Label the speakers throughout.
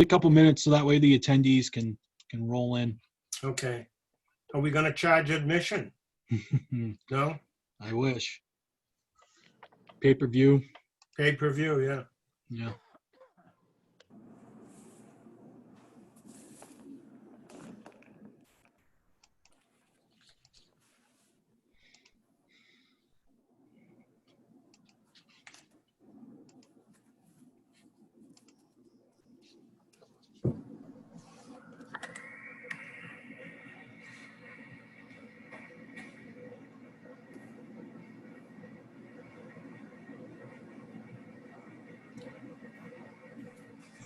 Speaker 1: a couple minutes so that way the attendees can roll in.
Speaker 2: Okay. Are we gonna charge admission? No?
Speaker 1: I wish. Pay-per-view.
Speaker 2: Pay-per-view, yeah.
Speaker 1: Yeah.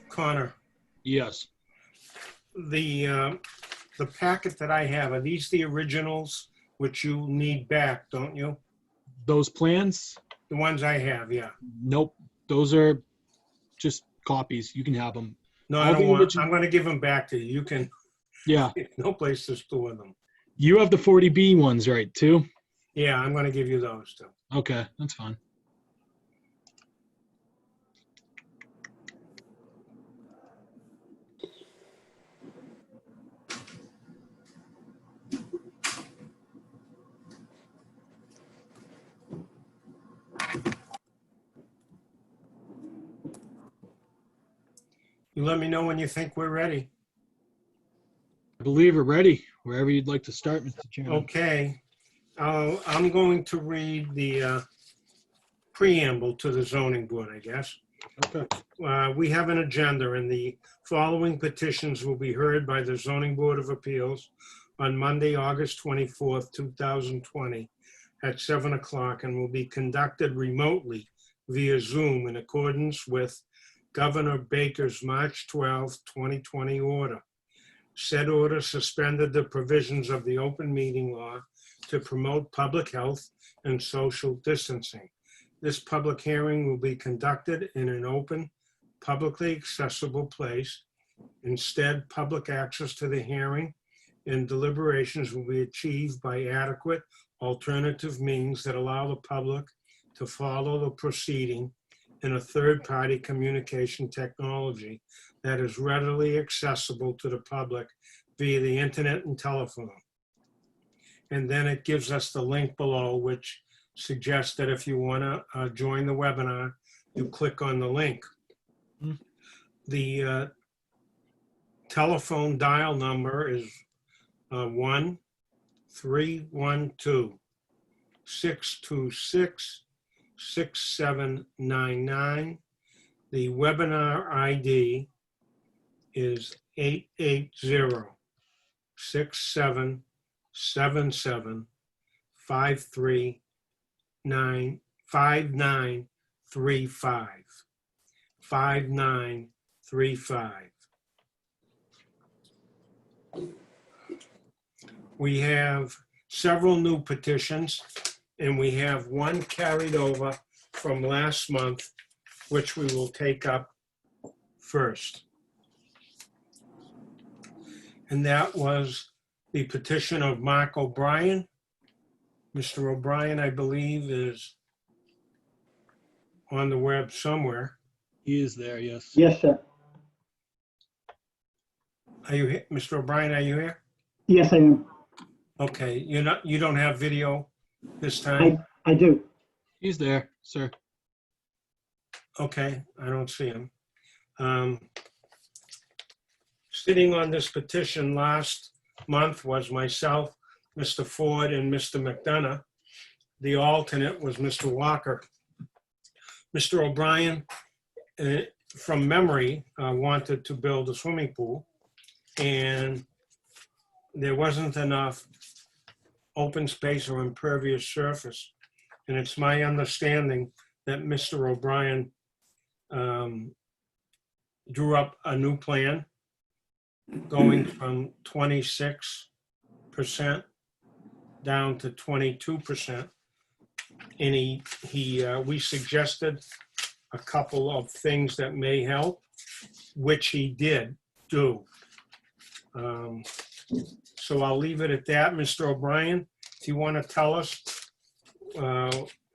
Speaker 2: Connor,
Speaker 1: Yes.
Speaker 2: the packet that I have, are these the originals which you need back, don't you?
Speaker 1: Those plans?
Speaker 2: The ones I have, yeah.
Speaker 1: Nope. Those are just copies. You can have them.
Speaker 2: No,
Speaker 1: All
Speaker 2: I don't
Speaker 1: the
Speaker 2: want,
Speaker 1: origin-
Speaker 2: I'm gonna give them back to you. You can,
Speaker 1: Yeah.
Speaker 2: no place to store them.
Speaker 1: You have the 40B ones, right, too?
Speaker 2: Yeah, I'm gonna give you those too.
Speaker 1: Okay, that's fine.
Speaker 2: You let me know when you think we're ready.
Speaker 1: I believe we're ready. Wherever you'd like to start, Mr. Chairman.
Speaker 2: Okay. I'm going to read the preamble to the zoning board, I guess.
Speaker 1: Okay.
Speaker 2: We have an agenda, and the following petitions will be heard by the Zoning Board of Appeals on Monday, August 24th, 2020 at 7 o'clock, and will be conducted remotely via Zoom in accordance with Governor Baker's March 12, 2020 order. Said order suspended the provisions of the open meeting law to promote public health and social distancing. This public hearing will be conducted in an open, publicly accessible place. Instead, public access to the hearing and deliberations will be achieved by adequate alternative means that allow the public to follow the proceeding in a third-party communication technology that is readily accessible to the public via the internet and telephone. And then it gives us the link below, which suggests that if you want to join the webinar, you click on the link.
Speaker 1: Mm.
Speaker 2: The telephone dial number is 1-312-626-6799. The webinar ID is 880-6777-5935. 5935. We have several new petitions, and we have one carried over from last month, which we will take up first. And that was the petition of Mark O'Brien. Mr. O'Brien, I believe, is on the web somewhere.
Speaker 1: He is there, yes.
Speaker 3: Yes, sir.
Speaker 2: Are you here? Mr. O'Brien, are you here?
Speaker 3: Yes, I am.
Speaker 2: Okay, you don't have video this time?
Speaker 3: I do.
Speaker 1: He's there, sir.
Speaker 2: Okay, I don't see him. Sitting on this petition last month was myself, Mr. Ford, and Mr. McDonough. The alternate was Mr. Walker. Mr. O'Brien, from memory, wanted to build a swimming pool, and there wasn't enough open space or impervious surface. And it's my understanding that Mr. O'Brien drew up a new plan going from 26% down to 22%. And we suggested a couple of things that may help, which he did do. So I'll leave it at that. Mr. O'Brien, if you want to tell us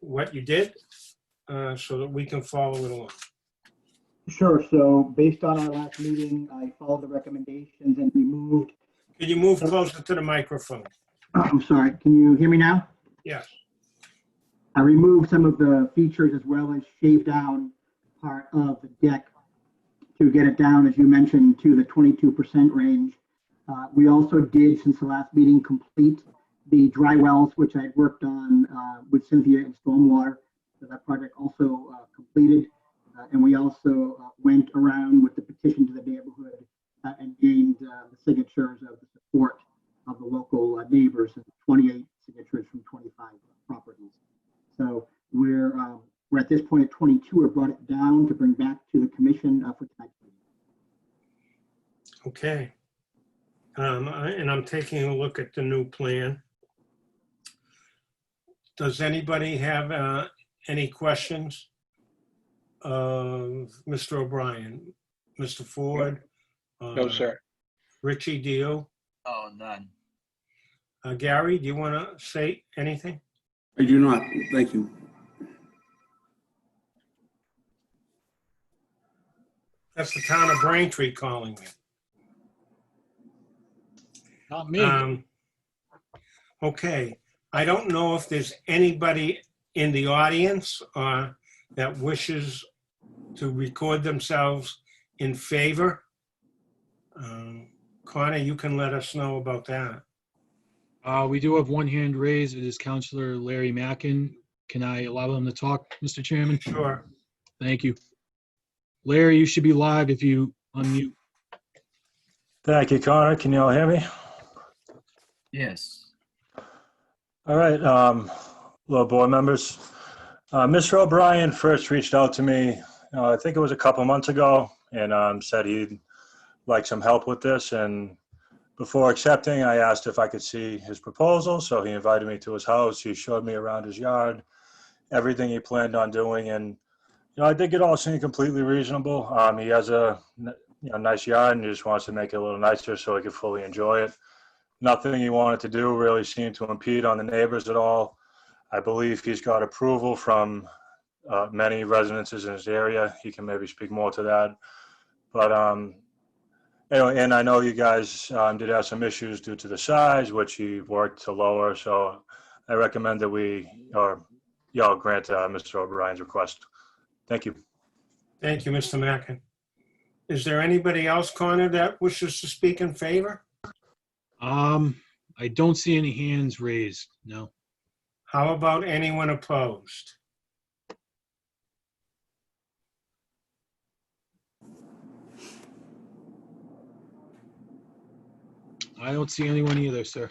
Speaker 2: what you did so that we can follow it along.
Speaker 3: Sure. So based on our last meeting, I followed the recommendations and removed,
Speaker 2: Can you move closer to the microphone?
Speaker 3: I'm sorry, can you hear me now?
Speaker 2: Yes.
Speaker 3: I removed some of the features as well as shaved down part of the deck to get it down, as you mentioned, to the 22% range. We also did, since the last meeting, complete the dry wells, which I had worked on with Cynthia and Stormwater. So that project also completed. And we also went around with the petition to the neighborhood and gained the signatures of the support of the local neighbors, and 28 signatures from 25 properties. So we're at this point at 22. I brought it down to bring back to the commission for tonight's meeting.
Speaker 2: Okay. And I'm taking a look at the new plan. Does anybody have any questions of Mr. O'Brien? Mr. Ford?
Speaker 4: No, sir.
Speaker 2: Richie, do you?
Speaker 5: Oh, none.
Speaker 2: Gary, do you want to say anything?
Speaker 4: I do not. Thank you.
Speaker 2: That's the town of Braintree calling me.
Speaker 1: Not me.
Speaker 2: Okay, I don't know if there's anybody in the audience that wishes to record themselves in favor. Connor, you can let us know about that.
Speaker 1: We do have one hand raised. It is Counselor Larry Mackin. Can I allow him to talk, Mr. Chairman?
Speaker 2: Sure.
Speaker 1: Thank you. Larry, you should be live if you unmute.
Speaker 6: Thank you, Connor. Can you all hear me?
Speaker 5: Yes.
Speaker 6: All right, hello, board members. Mr. O'Brien first reached out to me, I think it was a couple months ago, and said he'd like some help with this. And before accepting, I asked if I could see his proposal. So he invited me to his house. He showed me around his yard, everything he planned on doing. And, I think it all seemed completely reasonable. He has a nice yard, and he just wants to make it a little nicer so he could fully enjoy it. Nothing he wanted to do really seemed to impede on the neighbors at all. I believe he's got approval from many residences in his area. He can maybe speak more to that. But anyway, and I know you guys did have some issues due to the size, which he worked to lower. So I recommend that y'all grant Mr. O'Brien's request. Thank you.
Speaker 2: Thank you, Mr. Mackin. Is there anybody else, Connor, that wishes to speak in favor?
Speaker 1: I don't see any hands raised. No.
Speaker 2: How about anyone opposed?
Speaker 1: I don't see anyone either, sir.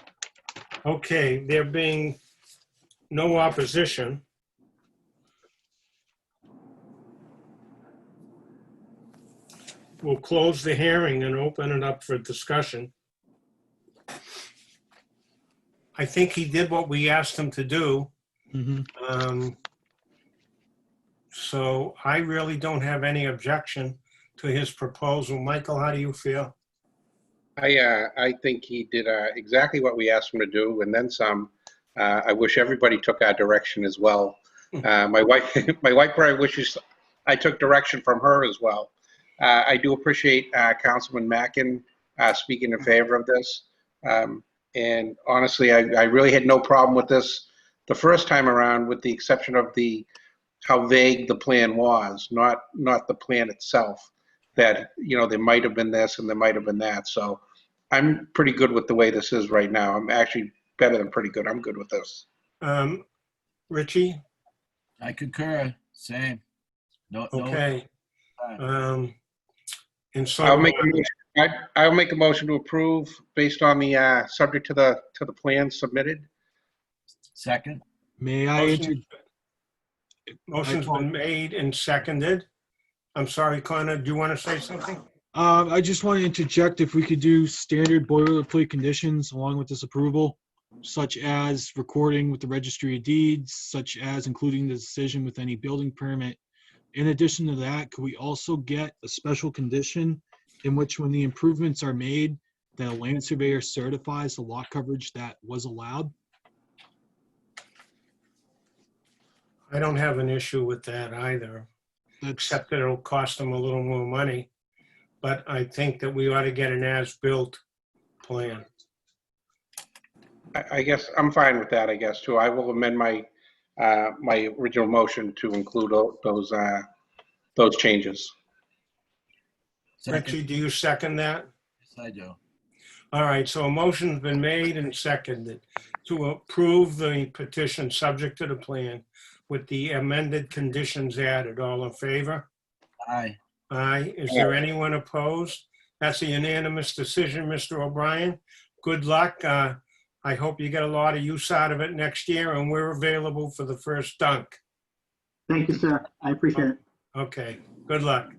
Speaker 2: Okay, there being no opposition, we'll close the hearing and open it up for discussion. I think he did what we asked him to do. So I really don't have any objection to his proposal. Michael, how do you feel?
Speaker 4: I think he did exactly what we asked him to do, and then some. I wish everybody took our direction as well. My wife probably wishes I took direction from her as well. I do appreciate Councilman Mackin speaking in favor of this. And honestly, I really had no problem with this the first time around, with the exception of how vague the plan was, not the plan itself. That there might have been this and there might have been that. So I'm pretty good with the way this is right now. I'm actually better than pretty good. I'm good with this.
Speaker 2: Richie?
Speaker 5: I concur. Same. No.
Speaker 2: Okay. And so
Speaker 4: I'll make a motion to approve based on the subject to the plan submitted.
Speaker 5: Second.
Speaker 1: May I
Speaker 2: motion's been made and seconded. I'm sorry, Connor, do you want to say something?
Speaker 1: I just want to interject if we could do standard boilerplate conditions along with this approval, such as recording with the Registry of Deeds, such as including the decision with any building permit. In addition to that, could we also get a special condition in which, when the improvements are made, that a land surveyor certifies the lot coverage that was allowed?
Speaker 2: I don't have an issue with that either.
Speaker 1: That's,
Speaker 2: except that it'll cost them a little more money. But I think that we ought to get an as-built plan.
Speaker 4: I guess I'm fine with that, I guess, too. I will amend my, my original motion to include those changes.
Speaker 2: Richie,
Speaker 5: Second.
Speaker 2: do you second that?
Speaker 5: Yes, I do.
Speaker 2: All right, so a motion's been made and seconded to approve the petition subject to the plan with the amended conditions added. All in favor?
Speaker 5: Aye.
Speaker 2: Aye. Is there anyone opposed? That's a unanimous decision, Mr. O'Brien. Good luck. I hope you get a lot of use out of it next year, and we're available for the first dunk.
Speaker 3: Thank you, sir. I appreciate it.
Speaker 2: Okay, good luck.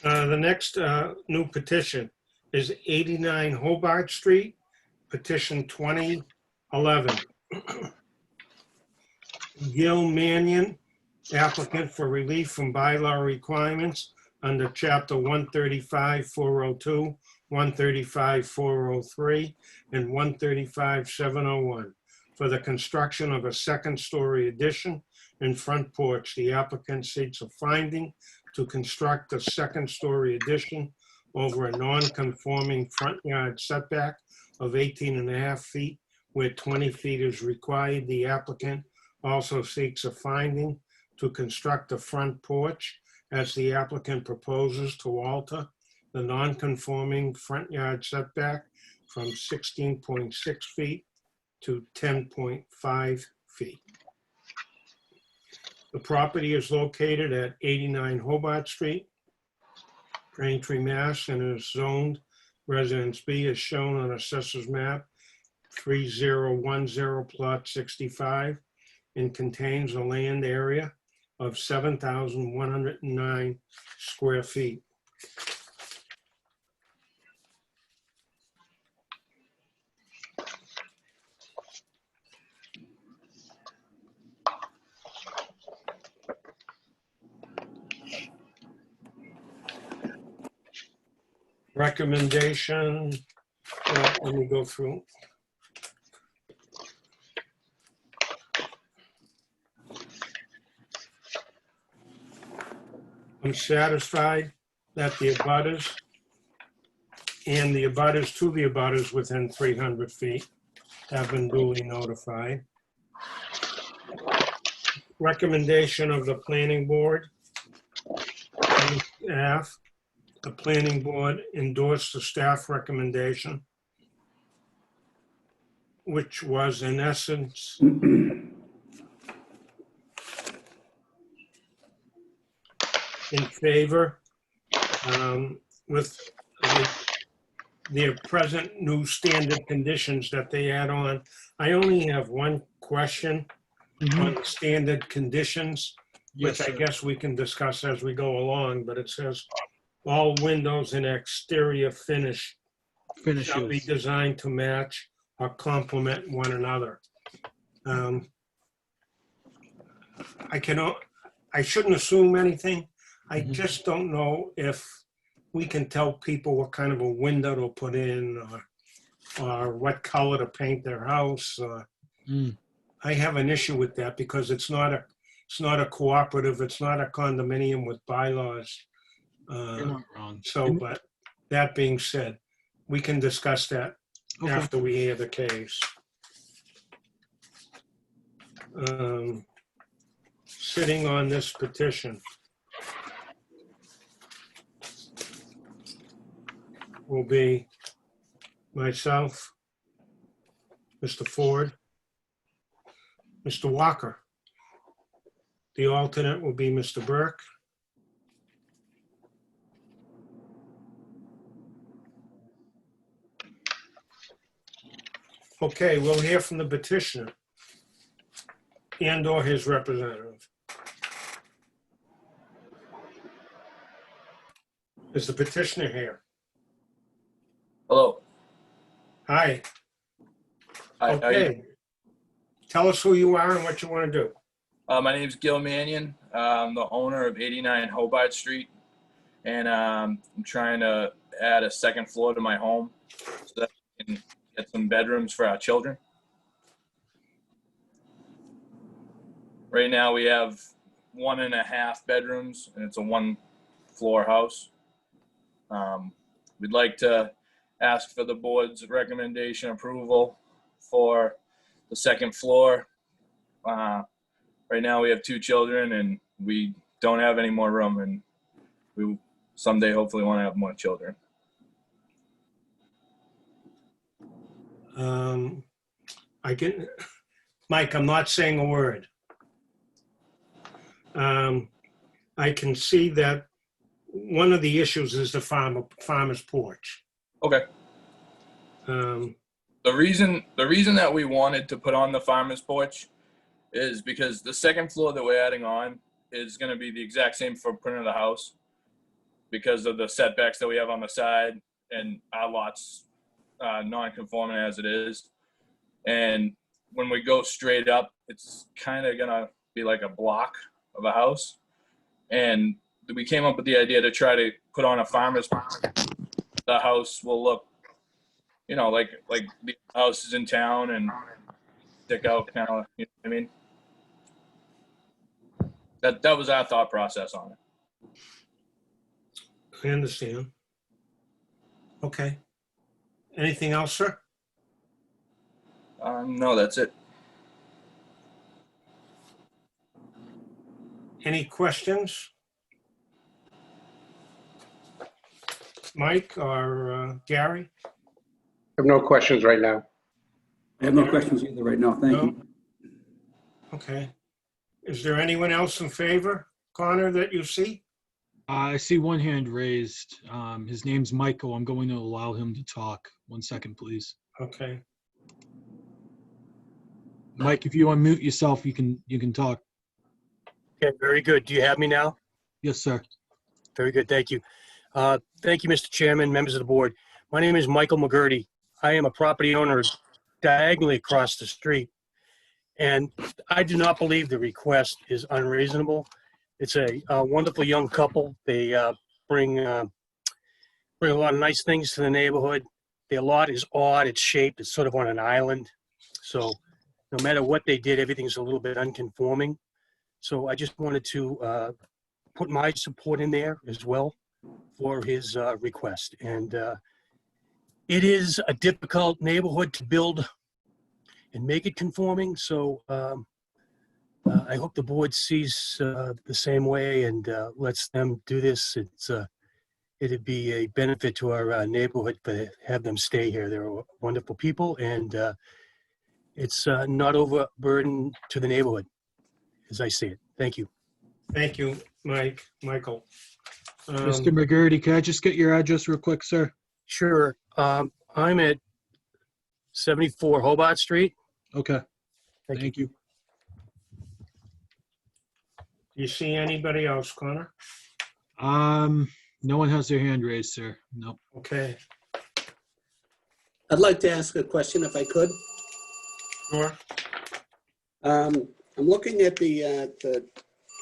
Speaker 2: The next new petition is 89 Hobart Street, petition 2011. Gil Mannion, applicant for relief from bylaw requirements under chapter 135-402, 135-403, and 135-701 for the construction of a second-story addition and front porch. The applicant seeks a finding to construct a second-story addition over a non-conforming front yard setback of 18.5 feet, where 20 feet is required. The applicant also seeks a finding to construct a front porch as the applicant proposes to alter the non-conforming front yard setback from 16.6 feet to 10.5 feet. The property is located at 89 Hobart Street, Braintree, Mass, and is zoned Residence B as shown on Assessor's Map 3010 Plot 65 and contains a land area of 7,109 square feet. Recommendation, let me go through. I'm satisfied that the abutters and the abutters to the abutters within 300 feet have been duly notified. Recommendation of the planning board and staff. The planning board endorsed the staff recommendation, which was in essence in favor with their present new standard conditions that they add on. I only have one question on the standard conditions,
Speaker 1: yes,
Speaker 2: which I
Speaker 1: sir.
Speaker 2: guess we can discuss as we go along, but it says all windows and exterior finish shall be
Speaker 1: Finishes.
Speaker 2: designed to match or complement one another. I shouldn't assume anything. I just don't know if we can tell people what kind of a window to put in or what color to paint their house.
Speaker 1: Mm.
Speaker 2: I have an issue with that because it's not a cooperative, it's not a condominium with bylaws.
Speaker 1: You're not wrong.
Speaker 2: So, but that being said, we can discuss that
Speaker 1: Okay.
Speaker 2: after we hear the case. Sitting on this petition will be myself, Mr. Ford, Mr. Walker. The alternate will be Mr. Burke. Okay, we'll hear from the petitioner and/or his representative. Is the petitioner here?
Speaker 7: Hello.
Speaker 2: Hi.
Speaker 7: Hi, how are you?
Speaker 2: Okay. Tell us who you are and what you want to do.
Speaker 7: My name's Gil Mannion. I'm the owner of 89 Hobart Street, and I'm trying to add a second floor to my home so that we can get some bedrooms for our children. right now we have 1.5 bedrooms, and it's a 1-floor house. We'd like to ask for the board's recommendation approval for the 2nd floor. Right now we have 2 children, and we don't have any more room, and we someday hopefully want to have more children.
Speaker 2: Mike, I'm not saying a word. I can see that one of the issues is the farmer's porch.
Speaker 7: Okay.
Speaker 2: Um,
Speaker 7: The reason that we wanted to put on the farmer's porch is because the 2nd floor that we're adding on is going to be the exact same footprint of the house because of the setbacks that we have on the side, and our lot's non-conforming as it is. And when we go straight up, it's kind of going to be like a block of a house. And we came up with the idea to try to put on a farmer's porch. The house will look, you know, like the houses in town and stick out kind of, you know what I mean? That was our thought process on it.
Speaker 2: I understand. Okay. Anything else, sir?
Speaker 7: No, that's it.
Speaker 2: Any questions? Mike or Gary?
Speaker 4: I have no questions right now.
Speaker 8: I have no questions either right now. Thank you.
Speaker 2: Okay. Is there anyone else in favor, Connor, that you see?
Speaker 1: I see one hand raised. His name's Michael. I'm going to allow him to talk. 1 second, please.
Speaker 2: Okay.
Speaker 1: Mike, if you unmute yourself, you can talk.
Speaker 9: Okay, very good. Do you have me now?
Speaker 1: Yes, sir.
Speaker 9: Very good, thank you. Thank you, Mr. Chairman, members of the board. My name is Michael McGurty. I am a property owner diagonally across the street, and I do not believe the request is unreasonable. It's a wonderful young couple. They bring a lot of nice things to the neighborhood. Their lot is odd. It's shaped. It's sort of on an island. So no matter what they did, everything's a little bit unconforming. So I just wanted to put my support in there as well for his request. And it is a difficult neighborhood to build and make it conforming. So I hope the board sees the same way and lets them do this. It'd be a benefit to our neighborhood to have them stay here. They're wonderful people, and it's not overburden to the neighborhood, as I see it. Thank you.
Speaker 2: Thank you, Michael.
Speaker 1: Mr. McGurty, can I just get your address real quick, sir?
Speaker 9: Sure. I'm at 74 Hobart Street.
Speaker 1: Okay.
Speaker 9: Thank
Speaker 1: Thank you.
Speaker 2: Do you see anybody else, Connor?
Speaker 1: No one has their hand raised, sir. Nope.
Speaker 2: Okay,
Speaker 10: I'd like to ask a question if I could.
Speaker 2: sure.
Speaker 10: I'm looking at the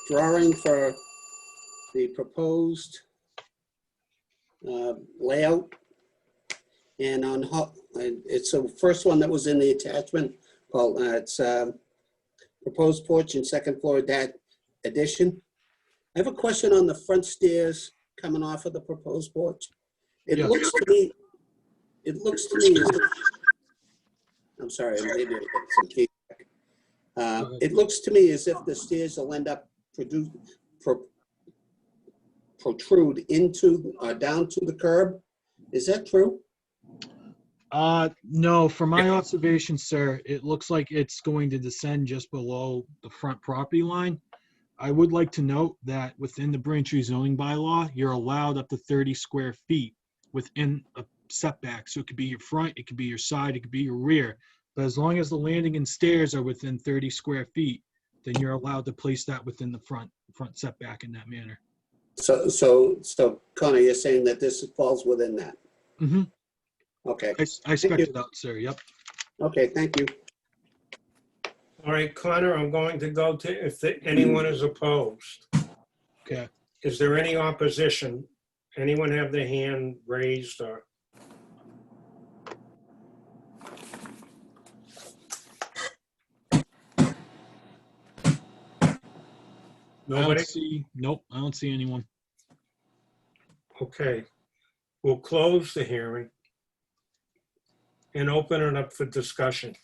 Speaker 10: drawing for the proposed layout. And it's the first one that was in the attachment. Well, it's proposed porch and 2nd floor deck addition. I have a question on the front stairs coming off of the proposed porch. It
Speaker 1: Yeah.
Speaker 10: looks to me as if, I'm sorry, maybe I got some feedback. It looks to me as if the stairs will end up protrude into down to the curb. Is that true?
Speaker 1: No, from my observation, sir, it looks like it's going to descend just below the front property line. I would like to note that within the Braintree zoning bylaw, you're allowed up to 30 square feet within a setback. So it could be your front, it could be your side, it could be your rear. But as long as the landing and stairs are within 30 square feet, then you're allowed to place that within the front setback in that manner.
Speaker 10: So Connor, you're saying that this falls within that?
Speaker 1: Mm-hmm.
Speaker 10: Okay.
Speaker 1: I spec'd it out, sir. Yep.
Speaker 10: Okay, thank you.
Speaker 2: All right, Connor, I'm going to go to if anyone is opposed.
Speaker 1: Okay.
Speaker 2: Is there any opposition? Anyone have their hand raised or? Nobody?
Speaker 1: Nope, I don't see anyone.
Speaker 2: Okay. We'll close the hearing and open it up for discussion.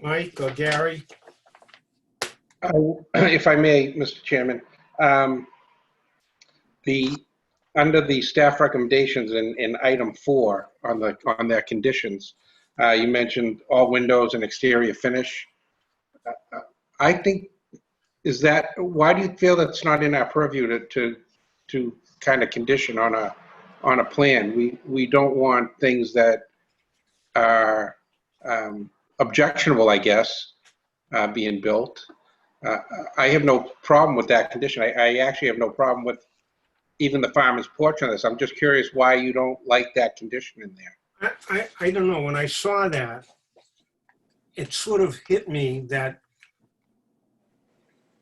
Speaker 2: Mike or Gary?
Speaker 4: If I may, Mr. Chairman, under the staff recommendations in item 4 on their conditions, you mentioned all windows and exterior finish. I think, why do you feel that's not in our purview to kind of condition on a plan? We don't want things that are objectionable, I guess, being built. I have no problem with that condition. I actually have no problem with even the farmer's porch on this. I'm just curious why you don't like that condition in there.
Speaker 2: I don't know. When I saw that, it sort of hit me that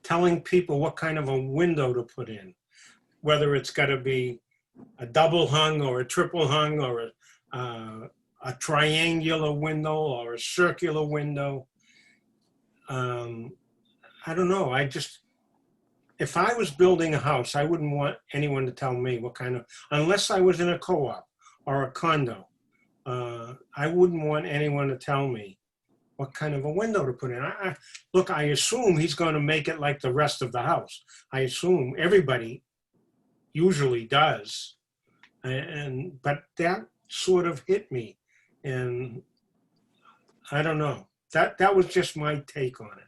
Speaker 2: telling people what kind of a window to put in, whether it's got to be a double hung or a triple hung or a triangular window or a circular window. I don't know. If I was building a house, I wouldn't want anyone to tell me what kind of, unless I was in a co-op or a condo, I wouldn't want anyone to tell me what kind of a window to put in. Look, I assume he's going to make it like the rest of the house. I assume everybody usually does. But that sort of hit me. And I don't know. That was just my take on it.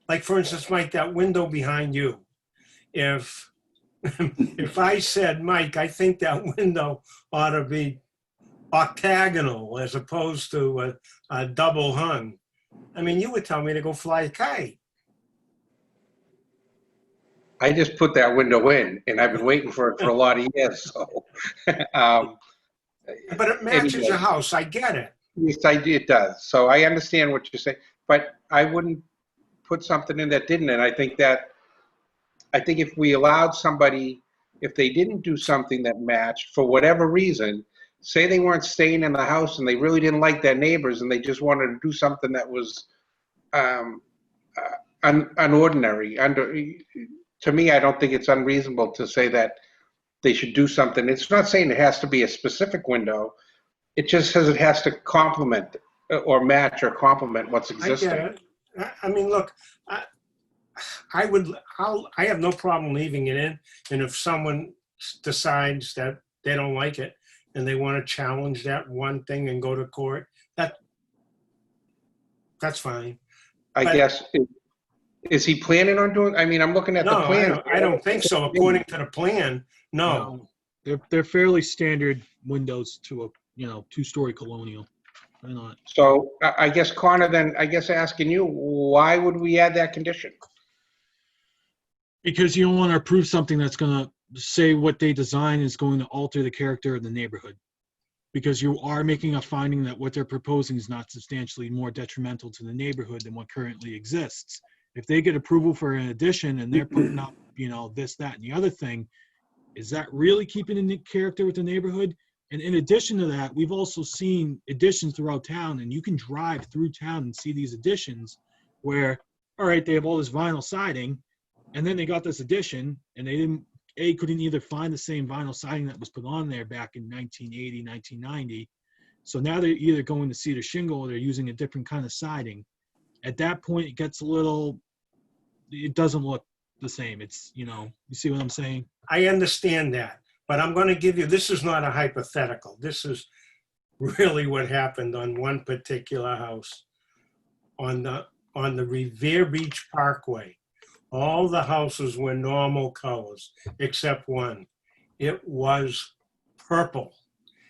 Speaker 2: Like, for instance, Mike, that window behind you. If I said, Mike, I think that window ought to be octagonal as opposed to a double hung, I mean, you would tell me to go fly a kite.
Speaker 4: I just put that window in, and I've been waiting for it for a lot of years, so.
Speaker 2: But it matches
Speaker 4: Anyway.
Speaker 2: your house. I get it.
Speaker 4: Yes, it does. So I understand what you're saying, but I wouldn't put something in that didn't. And I think if we allowed somebody, if they didn't do something that matched for whatever reason, say they weren't staying in the house and they really didn't like their neighbors and they just wanted to do something that was unordinary. To me, I don't think it's unreasonable to say that they should do something. It's not saying it has to be a specific window. It just says it has to complement or match or complement what's existing.
Speaker 2: I get it. I mean, look, I have no problem leaving it in. And if someone decides that they don't like it and they want to challenge that one thing and go to court, that's fine.
Speaker 4: I guess, is he planning on doing, I mean, I'm looking at the
Speaker 2: No,
Speaker 4: plan.
Speaker 2: I don't think so. According to the plan, no.
Speaker 1: They're fairly standard windows to a 2-story colonial. They're not.
Speaker 4: So I guess, Connor, then, I guess asking you, why would we add that condition?
Speaker 1: Because you don't want to approve something that's going to say what they design is going to alter the character of the neighborhood. Because you are making a finding that what they're proposing is not substantially more detrimental to the neighborhood than what currently exists. If they get approval for an addition and they're putting up, this, that, and the other thing, is that really keeping in character with the neighborhood? And in addition to that, we've also seen additions throughout town, and you can drive through town and see these additions where, all right, they have all this vinyl siding, and then they got this addition, and they couldn't either find the same vinyl siding that was put on there back in 1980, 1990. So now they're either going to cedar shingle or they're using a different kind of siding. At that point, it gets it doesn't look the same. It's, you see what I'm saying?
Speaker 2: I understand that, but I'm going to give you, this is not a hypothetical. This is really what happened on one particular house on the Revere Beach Parkway. All the houses were normal colors except one. It was purple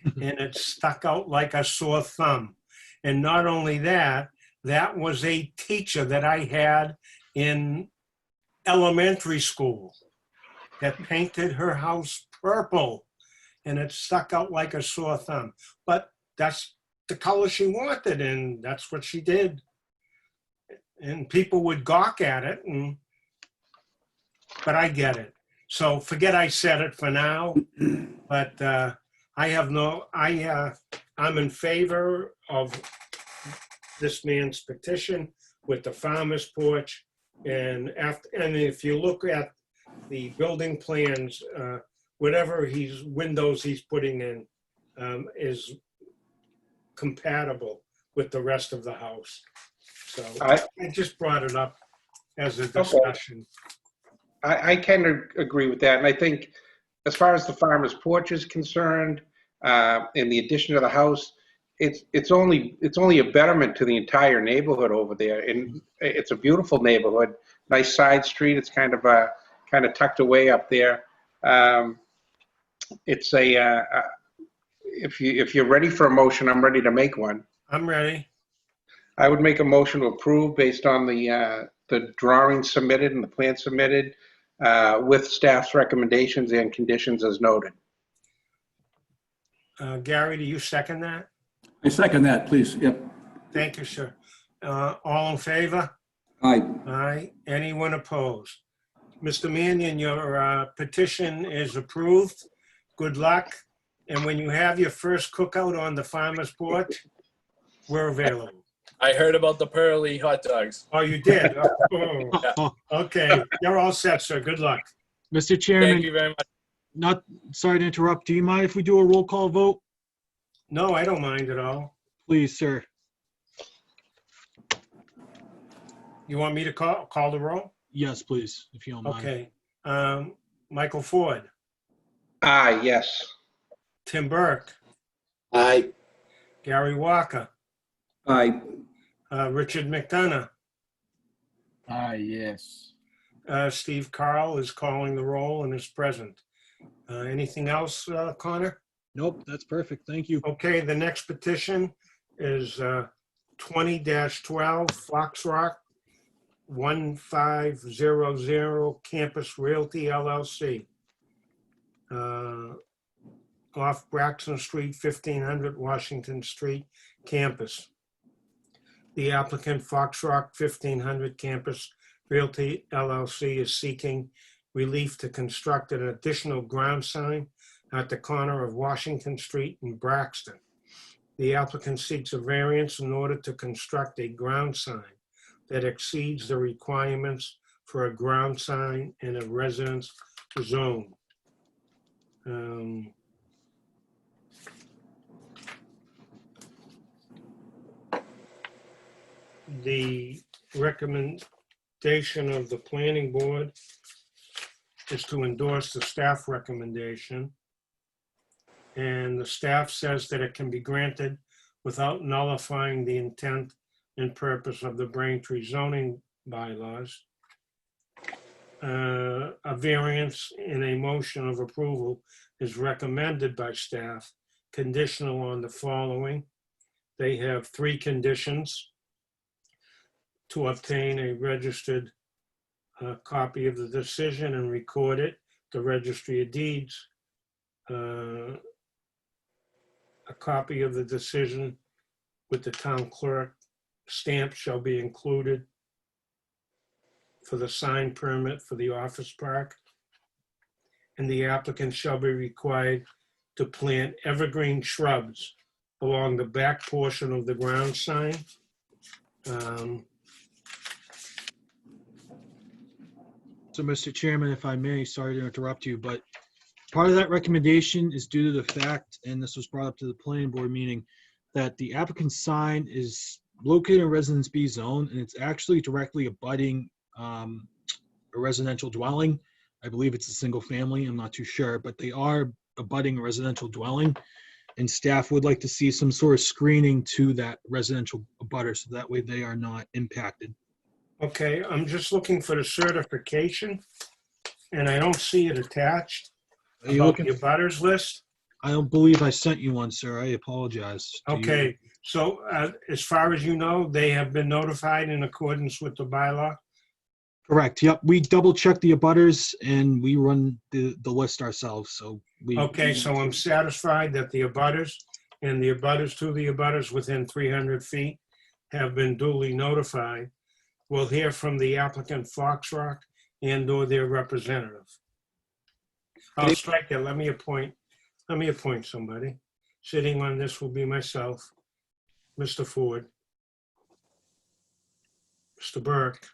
Speaker 2: and it stuck out like a sore thumb. And not only that, that was a teacher that I had in elementary school that painted her house purple and it stuck out like a sore thumb. But that's the color she wanted and that's what she did. And people would gawk at it, but I get it. So forget I said it for now, but I'm in favor of this man's petition. with the farmer's porch. And if you look at the building plans, whatever windows he's putting in is compatible with the rest of the house. So I just brought it up as a discussion.
Speaker 4: I can agree with that. And I think as far as the farmer's porch is concerned, and the addition to the house, it's only a betterment to the entire neighborhood over there. And it's a beautiful neighborhood, nice side street. It's kind of tucked away up there. It's if you're ready for a motion, I'm ready to make one.
Speaker 2: I'm ready.
Speaker 4: I would make a motion to approve based on the drawings submitted and the plan submitted, with staff's recommendations and conditions as noted.
Speaker 2: Gary, do you second that?
Speaker 8: I second that, please. Yep.
Speaker 2: Thank you, sir. All in favor?
Speaker 8: Aye.
Speaker 2: Aye. Anyone opposed? Mr. Mannion, your petition is approved. Good luck. And when you have your first cookout on the farmer's porch, we're available.
Speaker 7: I heard about the Pearly hot dogs.
Speaker 2: Oh, you did? Oh, okay. You're all set, sir. Good luck.
Speaker 1: Mr. Chairman,
Speaker 7: Thank you very much.
Speaker 1: sorry to interrupt. Do you mind if we do a roll call vote?
Speaker 2: No, I don't mind at all.
Speaker 1: Please, sir.
Speaker 2: You want me to call the roll?
Speaker 1: Yes, please, if you don't mind.
Speaker 2: Okay. Michael Ford,
Speaker 4: Aye, yes.
Speaker 2: Tim Burke,
Speaker 10: Aye.
Speaker 2: Gary Walker,
Speaker 8: Aye.
Speaker 2: Richard McDonough.
Speaker 5: Yes.
Speaker 2: Steve Carl is calling the roll and is present. Anything else, Connor?
Speaker 1: Nope, that's perfect. Thank you.
Speaker 2: Okay, the next petition is 20-12 Fox Rock 1500 Campus Realty LLC. Off Braxton Street, 1500 Washington Street, campus. The applicant, Fox Rock 1500 Campus Realty LLC, is seeking relief to construct an additional ground sign at the corner of Washington Street and Braxton. The applicant seeks a variance in order to construct a ground sign that exceeds the requirements for a ground sign in a residence zone. The recommendation of the planning board is to endorse the staff recommendation. And the staff says that it can be granted without nullifying the intent and purpose of the Braintree zoning bylaws. A variance in a motion of approval is recommended by staff, conditional on the following. They have 3 conditions: to obtain a registered copy of the decision and record it, the registry of deeds. A copy of the decision with the town clerk stamp shall be included for the sign permit for the office park. And the applicant shall be required to plant evergreen shrubs along the back portion of the ground sign.
Speaker 1: So, Mr. Chairman, if I may, sorry to interrupt you, but part of that recommendation is due to the fact, and this was brought up to the planning board meeting, that the applicant's sign is located in Residence B zone, and it's actually directly abutting a residential dwelling. I believe it's a single family, I'm not too sure, but they are abutting a residential dwelling, and staff would like to see some sort of screening to that residential abutter, so that way they are not impacted.
Speaker 2: Okay, I'm just looking for the certification, and I don't see it attached.
Speaker 1: Are you
Speaker 2: About
Speaker 1: looking?
Speaker 2: the abutters list?
Speaker 1: I don't believe I sent you one, sir. I apologize. to you.
Speaker 2: Okay, so as far as you know, they have been notified in accordance with the bylaw?
Speaker 1: Correct. Yep. We double check the abutters and we run the list ourselves. So we.
Speaker 2: Okay, so I'm satisfied that the abutters and the abutters to the abutters within 300 feet have been duly notified. We'll hear from the applicant Fox Rock and/or their representative. I'll strike it. Let me appoint somebody. Sitting on this will be myself, Mr. Ford. Mr. Burke.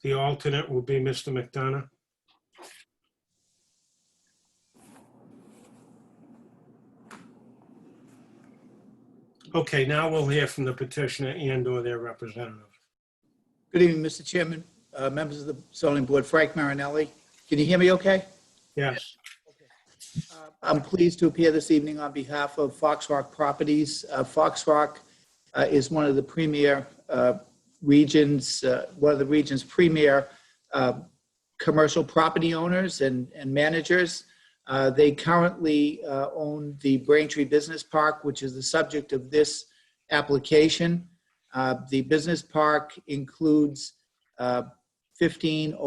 Speaker 2: The alternate will be Mr. McDonough. Okay, now we'll hear from the petitioner and/or their representative.
Speaker 11: Good evening, Mr. Chairman, members of the zoning board, Frank Marinelli. Can you hear me okay?
Speaker 2: Yes.
Speaker 11: I'm pleased to appear this evening on behalf of Fox Rock Properties. Fox Rock is one of the premier regions, one of the region's premier commercial property owners and managers. They currently own the Braintree Business Park, which is the subject of this application. The business park includes 1501,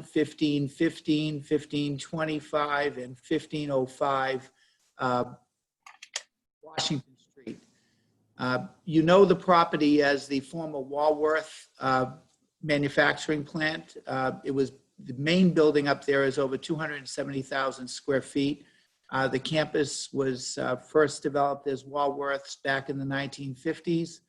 Speaker 11: 1515, 1525, and 1505 Washington Street. You know the property as the former Walworth manufacturing plant. It was the main building up there is over 270,000 square feet. The campus was first developed as Walworth's back in the 1950s.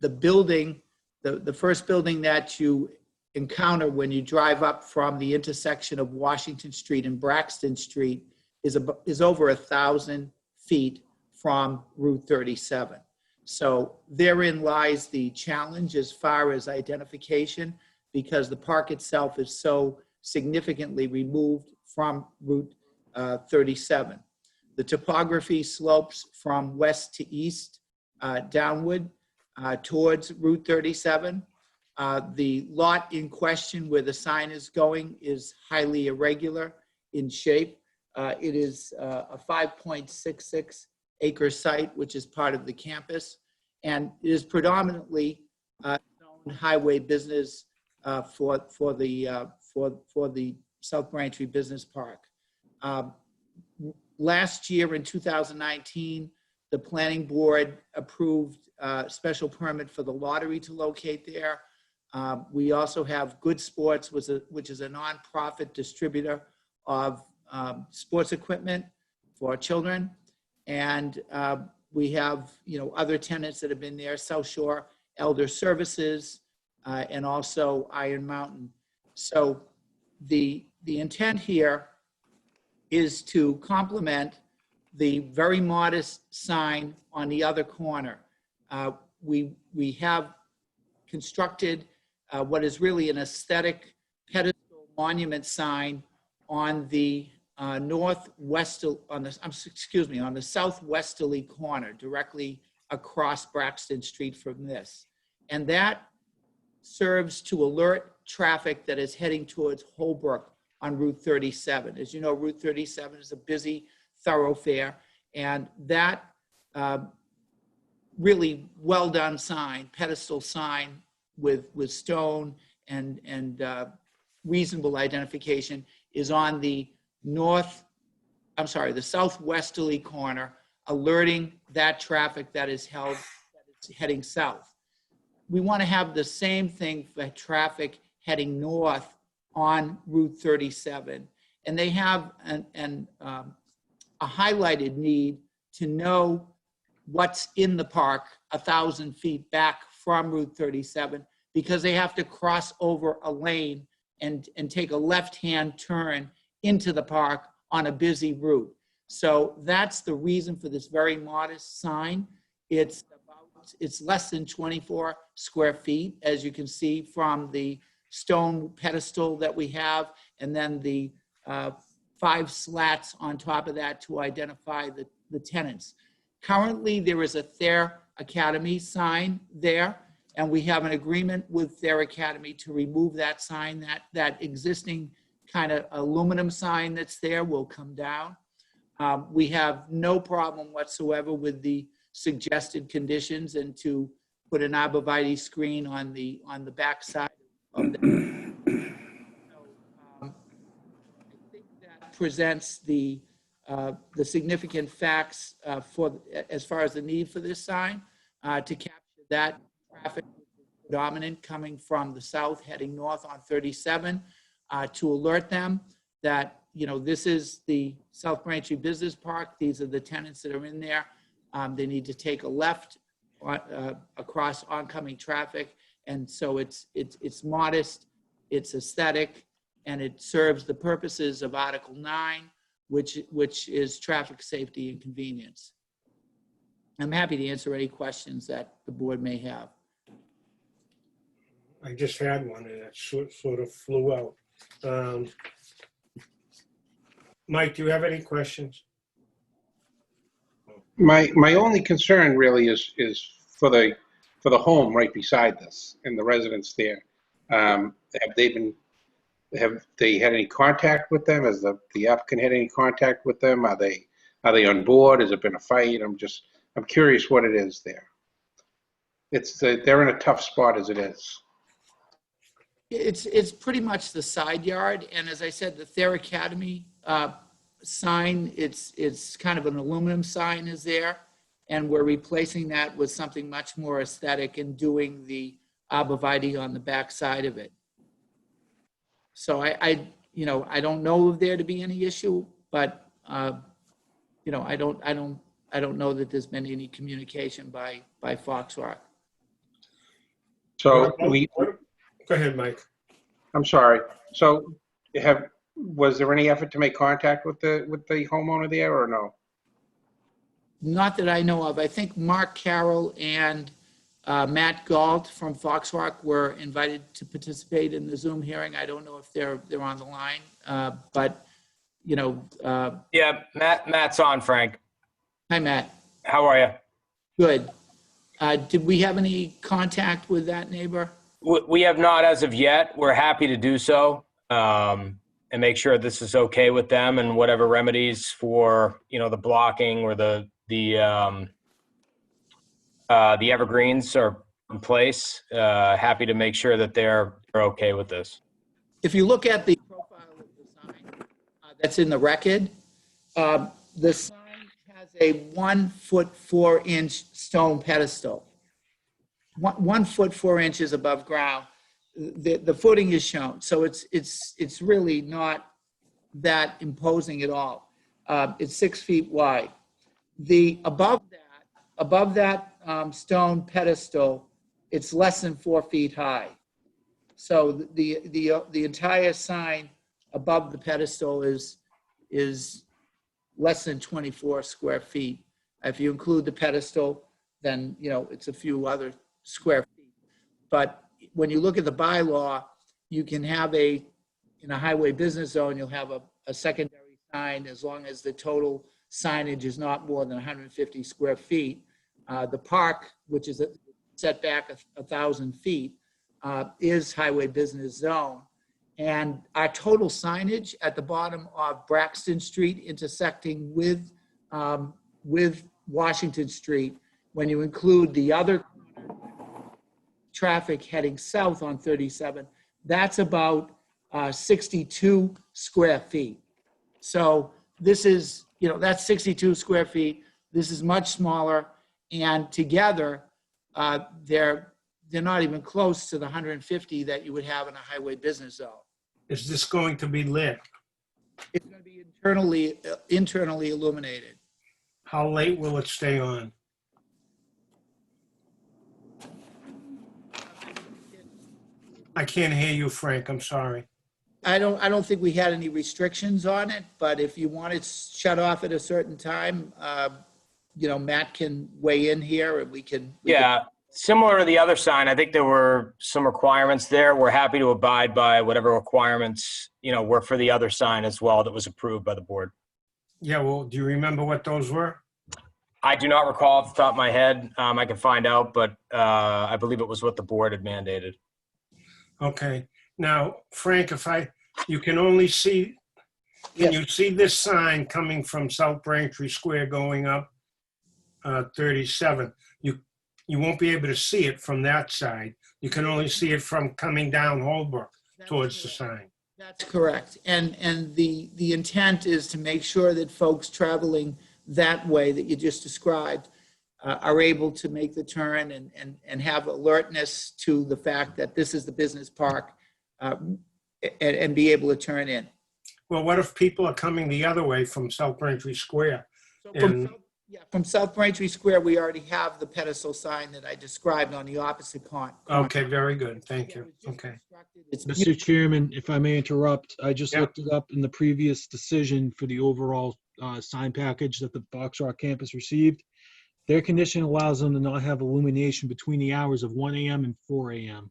Speaker 11: The building, the first building that you encounter when you drive up from the intersection of Washington Street and Braxton Street is over 1,000 feet from Route 37. So therein lies the challenge as far as identification, because the park itself is so significantly removed from Route 37. The topography slopes from west to east downward towards Route 37. The lot in question where the sign is going is highly irregular in shape. It is a 5.66 acre site, which is part of the campus, and it is predominantly zoned highway business for the South Braintree Business Park. Last year in 2019, the planning board approved a special permit for the lottery to locate there. We also have Good Sports, which is a nonprofit distributor of sports equipment for children. And we have, other tenants that have been there, South Shore Elder Services, and also Iron Mountain. So the intent here is to complement the very modest sign on the other corner. We have constructed what is really an aesthetic pedestal monument sign on the on the southwesterly corner, directly across Braxton Street from this. And that serves to alert traffic that is heading towards Holbrook on Route 37. As you know, Route 37 is a busy thoroughfare, and that really well done sign, pedestal sign with stone and reasonable identification is on the southwesterly corner, alerting that traffic that is heading south. We want to have the same thing for traffic heading north on Route 37. And they have a highlighted need to know what's in the park 1,000 feet back from Route 37, because they have to cross over a lane and take a left-hand turn into the park on a busy route. So that's the reason for this very modest sign. It's less than 24 square feet, as you can see from the stone pedestal that we have, and then the 5 slats on top of that to identify the tenants. Currently, there is a Thayer Academy sign there, and we have an agreement with Thayer Academy to remove that sign. That existing kind of aluminum sign that's there will come down. We have no problem whatsoever with the suggested conditions and to put an arborvitae screen on the back side of the. I think that presents the significant facts as far as the need for this sign to capture that traffic predominant coming from the south heading north on 37, to alert them that this is the South Braintree Business Park. These are the tenants that are in there. They need to take a left across oncoming traffic. And so it's modest, it's aesthetic, and it serves the purposes of Article 9, which is traffic safety and convenience. I'm happy to answer any questions that the board may have.
Speaker 2: I just had one and it sort of flew out. Mike, do you have any questions?
Speaker 4: My only concern really is for the home right beside this and the residents there. Have they had any contact with them? Has the applicant had any contact with them? Are they on board? Has it been a fight? I'm curious what it is there. They're in a tough spot as it is.
Speaker 11: It's pretty much the side yard, and as I said, the Thayer Academy sign, it's kind of an aluminum sign is there, and we're replacing that with something much more aesthetic and doing the arborvitae on the back side of it. So I don't know of there to be any issue, but I don't know that there's been any communication by Foxrock.
Speaker 4: So
Speaker 2: Go ahead, Mike.
Speaker 4: I'm sorry. So was there any effort to make contact with the homeowner there or no?
Speaker 11: Not that I know of. I think Mark Carroll and Matt Galt from Foxrock were invited to participate in the Zoom hearing. I don't know if they're on the line, but
Speaker 12: Yeah, Matt's on, Frank.
Speaker 11: Hi, Matt.
Speaker 12: How are you?
Speaker 11: Good. Did we have any contact with that neighbor?
Speaker 12: We have not as of yet. We're happy to do so and make sure this is okay with them and whatever remedies for, the blocking or the evergreens are in place. Happy to make sure that they're okay with this.
Speaker 11: If you look at the profile of the sign that's in the record, the sign has a 1 foot 4 inch stone pedestal. 1 foot 4 inches above ground. The footing is shown, so it's really not that imposing at all. It's 6 feet wide. Above that stone pedestal, it's less than 4 feet high. So the entire sign above the pedestal is less than 24 square feet. If you include the pedestal, then it's a few other square feet. But when you look at the bylaw, you can have in a highway business zone, you'll have a secondary sign as long as the total signage is not more than 150 square feet. The park, which is set back 1,000 feet, is highway business zone. And our total signage at the bottom of Braxton Street intersecting with Washington Street, when you include the other traffic heading south on 37, that's about 62 square feet. So this is, that's 62 square feet. This is much smaller, and together they're not even close to the 150 that you would have in a highway business zone.
Speaker 2: Is this going to be lit?
Speaker 11: It's going to be internally illuminated.
Speaker 2: How late will it stay on? I can't hear you, Frank. I'm sorry.
Speaker 11: I don't think we had any restrictions on it, but if you want it shut off at a certain time, Matt can weigh in here and we can.
Speaker 12: Similar to the other sign, I think there were some requirements there. We're happy to abide by whatever requirements, were for the other sign as well that was approved by the board.
Speaker 2: Yeah, well, do you remember what those were?
Speaker 12: I do not recall off the top of my head. I can find out, but I believe it was what the board had mandated.
Speaker 2: Okay. Now, Frank, you can only see, can you see this sign coming from South Braintree Square going up 37? You won't be able to see it from that side. You can only see it from coming down Holbrook towards the sign.
Speaker 11: That's correct. And the intent is to make sure that folks traveling that way that you just described are able to make the turn and have alertness to the fact that this is the business park and be able to turn in.
Speaker 2: Well, what if people are coming the other way from South Braintree Square?
Speaker 11: So Yeah, from South Braintree Square, we already have the pedestal sign that I described on the opposite corner.
Speaker 2: Okay, very good. Thank
Speaker 11: Yeah,
Speaker 2: you.
Speaker 11: it was just
Speaker 2: Okay.
Speaker 11: constructed. It's
Speaker 1: Mr. Chairman, if I may interrupt, I just
Speaker 2: Yeah.
Speaker 1: looked it up in the previous decision for the overall sign package that the Fox Rock campus received. Their condition allows them to not have illumination between the hours of 1 a.m. and 4 a.m.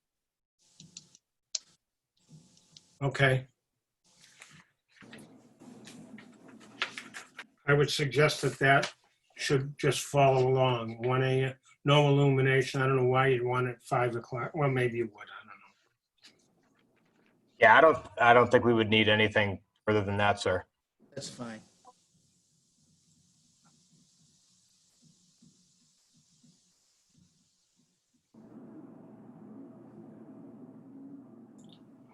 Speaker 2: Okay. I would suggest that that should just follow along. 1 a.m., no illumination. I don't know why you'd want it 5 o'clock. Well, maybe you would. I don't know.
Speaker 12: Yeah, I don't think we would need anything further than that, sir.
Speaker 11: That's fine.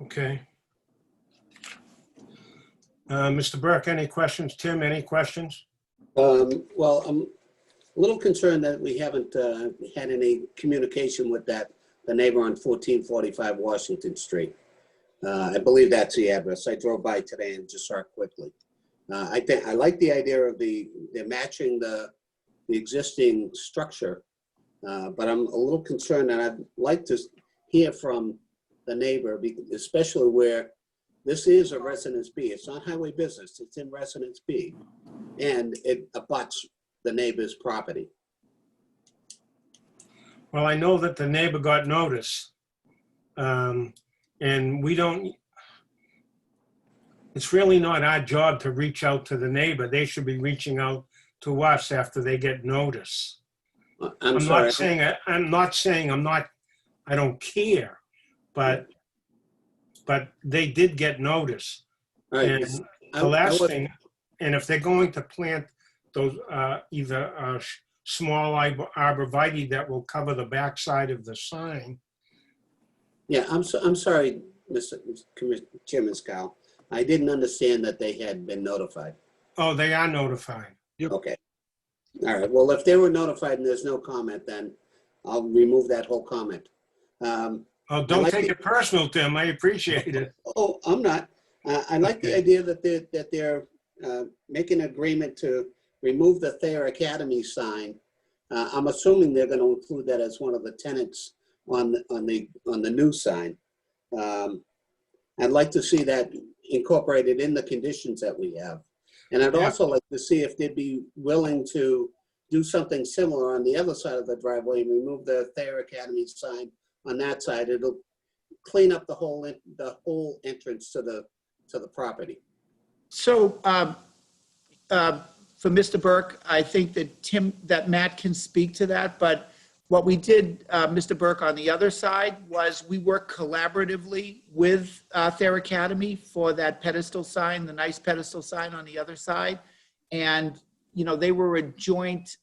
Speaker 2: Okay. Mr. Burke, any questions? Tim, any questions?
Speaker 10: Well, I'm a little concerned that we haven't had any communication with the neighbor on 1445 Washington Street. I believe that's the address. I drove by today and just saw it quickly. I like the idea of they're matching the existing structure, but I'm a little concerned, and I'd like to hear from the neighbor, especially where this is a Residence B. It's not highway business. It's in Residence B, and it abuts the neighbor's property.
Speaker 2: Well, I know that the neighbor got notice. And we don't, it's really not our job to reach out to the neighbor. They should be reaching out to us after they get notice.
Speaker 10: I'm sorry.
Speaker 2: not saying I don't care, but they did get notice.
Speaker 10: All right.
Speaker 2: And the last thing, and if they're going to plant those, either a small arborvitae that will cover the backside of the sign.
Speaker 10: Yeah, I'm sorry, Mr. Chairman Scow. I didn't understand that they had been notified.
Speaker 2: Oh, they are notified.
Speaker 10: Okay. All right. Well, if they were notified and there's no comment, then I'll remove that whole comment.
Speaker 2: Oh, don't take it personal, Tim. I appreciate it.
Speaker 10: Oh, I'm not. I like the idea that they're making an agreement to remove the Thayer Academy sign. I'm assuming they're going to include that as one of the tenants on the new sign. I'd like to see that incorporated in the conditions that we have. And I'd also like to see if they'd be willing to do something similar on the other side of the driveway and remove the Thayer Academy sign on that side. It'll clean up the whole entrance to the property.
Speaker 11: So for Mr. Burke, I think that Matt can speak to that, but what we did, Mr. Burke, on the other side was we worked collaboratively with Thayer Academy for that pedestal sign, the nice pedestal sign on the other side. And, you know, they were pretty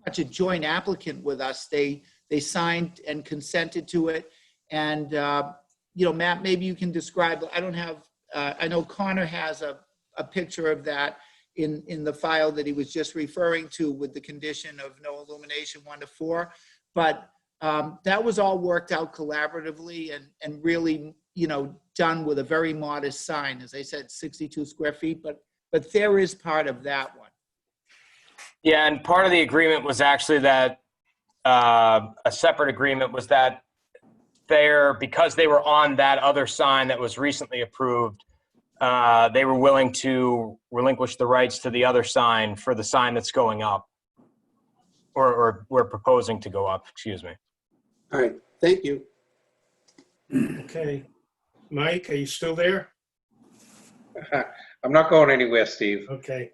Speaker 11: much a joint applicant with us. They signed and consented to it. And, you know, Matt, maybe you can describe, I don't have, I know Connor has a picture of that in the file that he was just referring to with the condition of no illumination 1 to 4. But that was all worked out collaboratively and really, you know, done with a very modest sign. As I said, 62 square feet, but there is part of that one.
Speaker 12: Yeah, and part of the agreement was actually that a separate agreement was that because they were on that other sign that was recently approved, they were willing to relinquish the rights to the other sign for the sign that's going up, or we're proposing to go up, excuse me.
Speaker 10: All right, thank you.
Speaker 2: Okay. Mike, are you still there?
Speaker 4: I'm not going anywhere, Steve.
Speaker 2: Okay.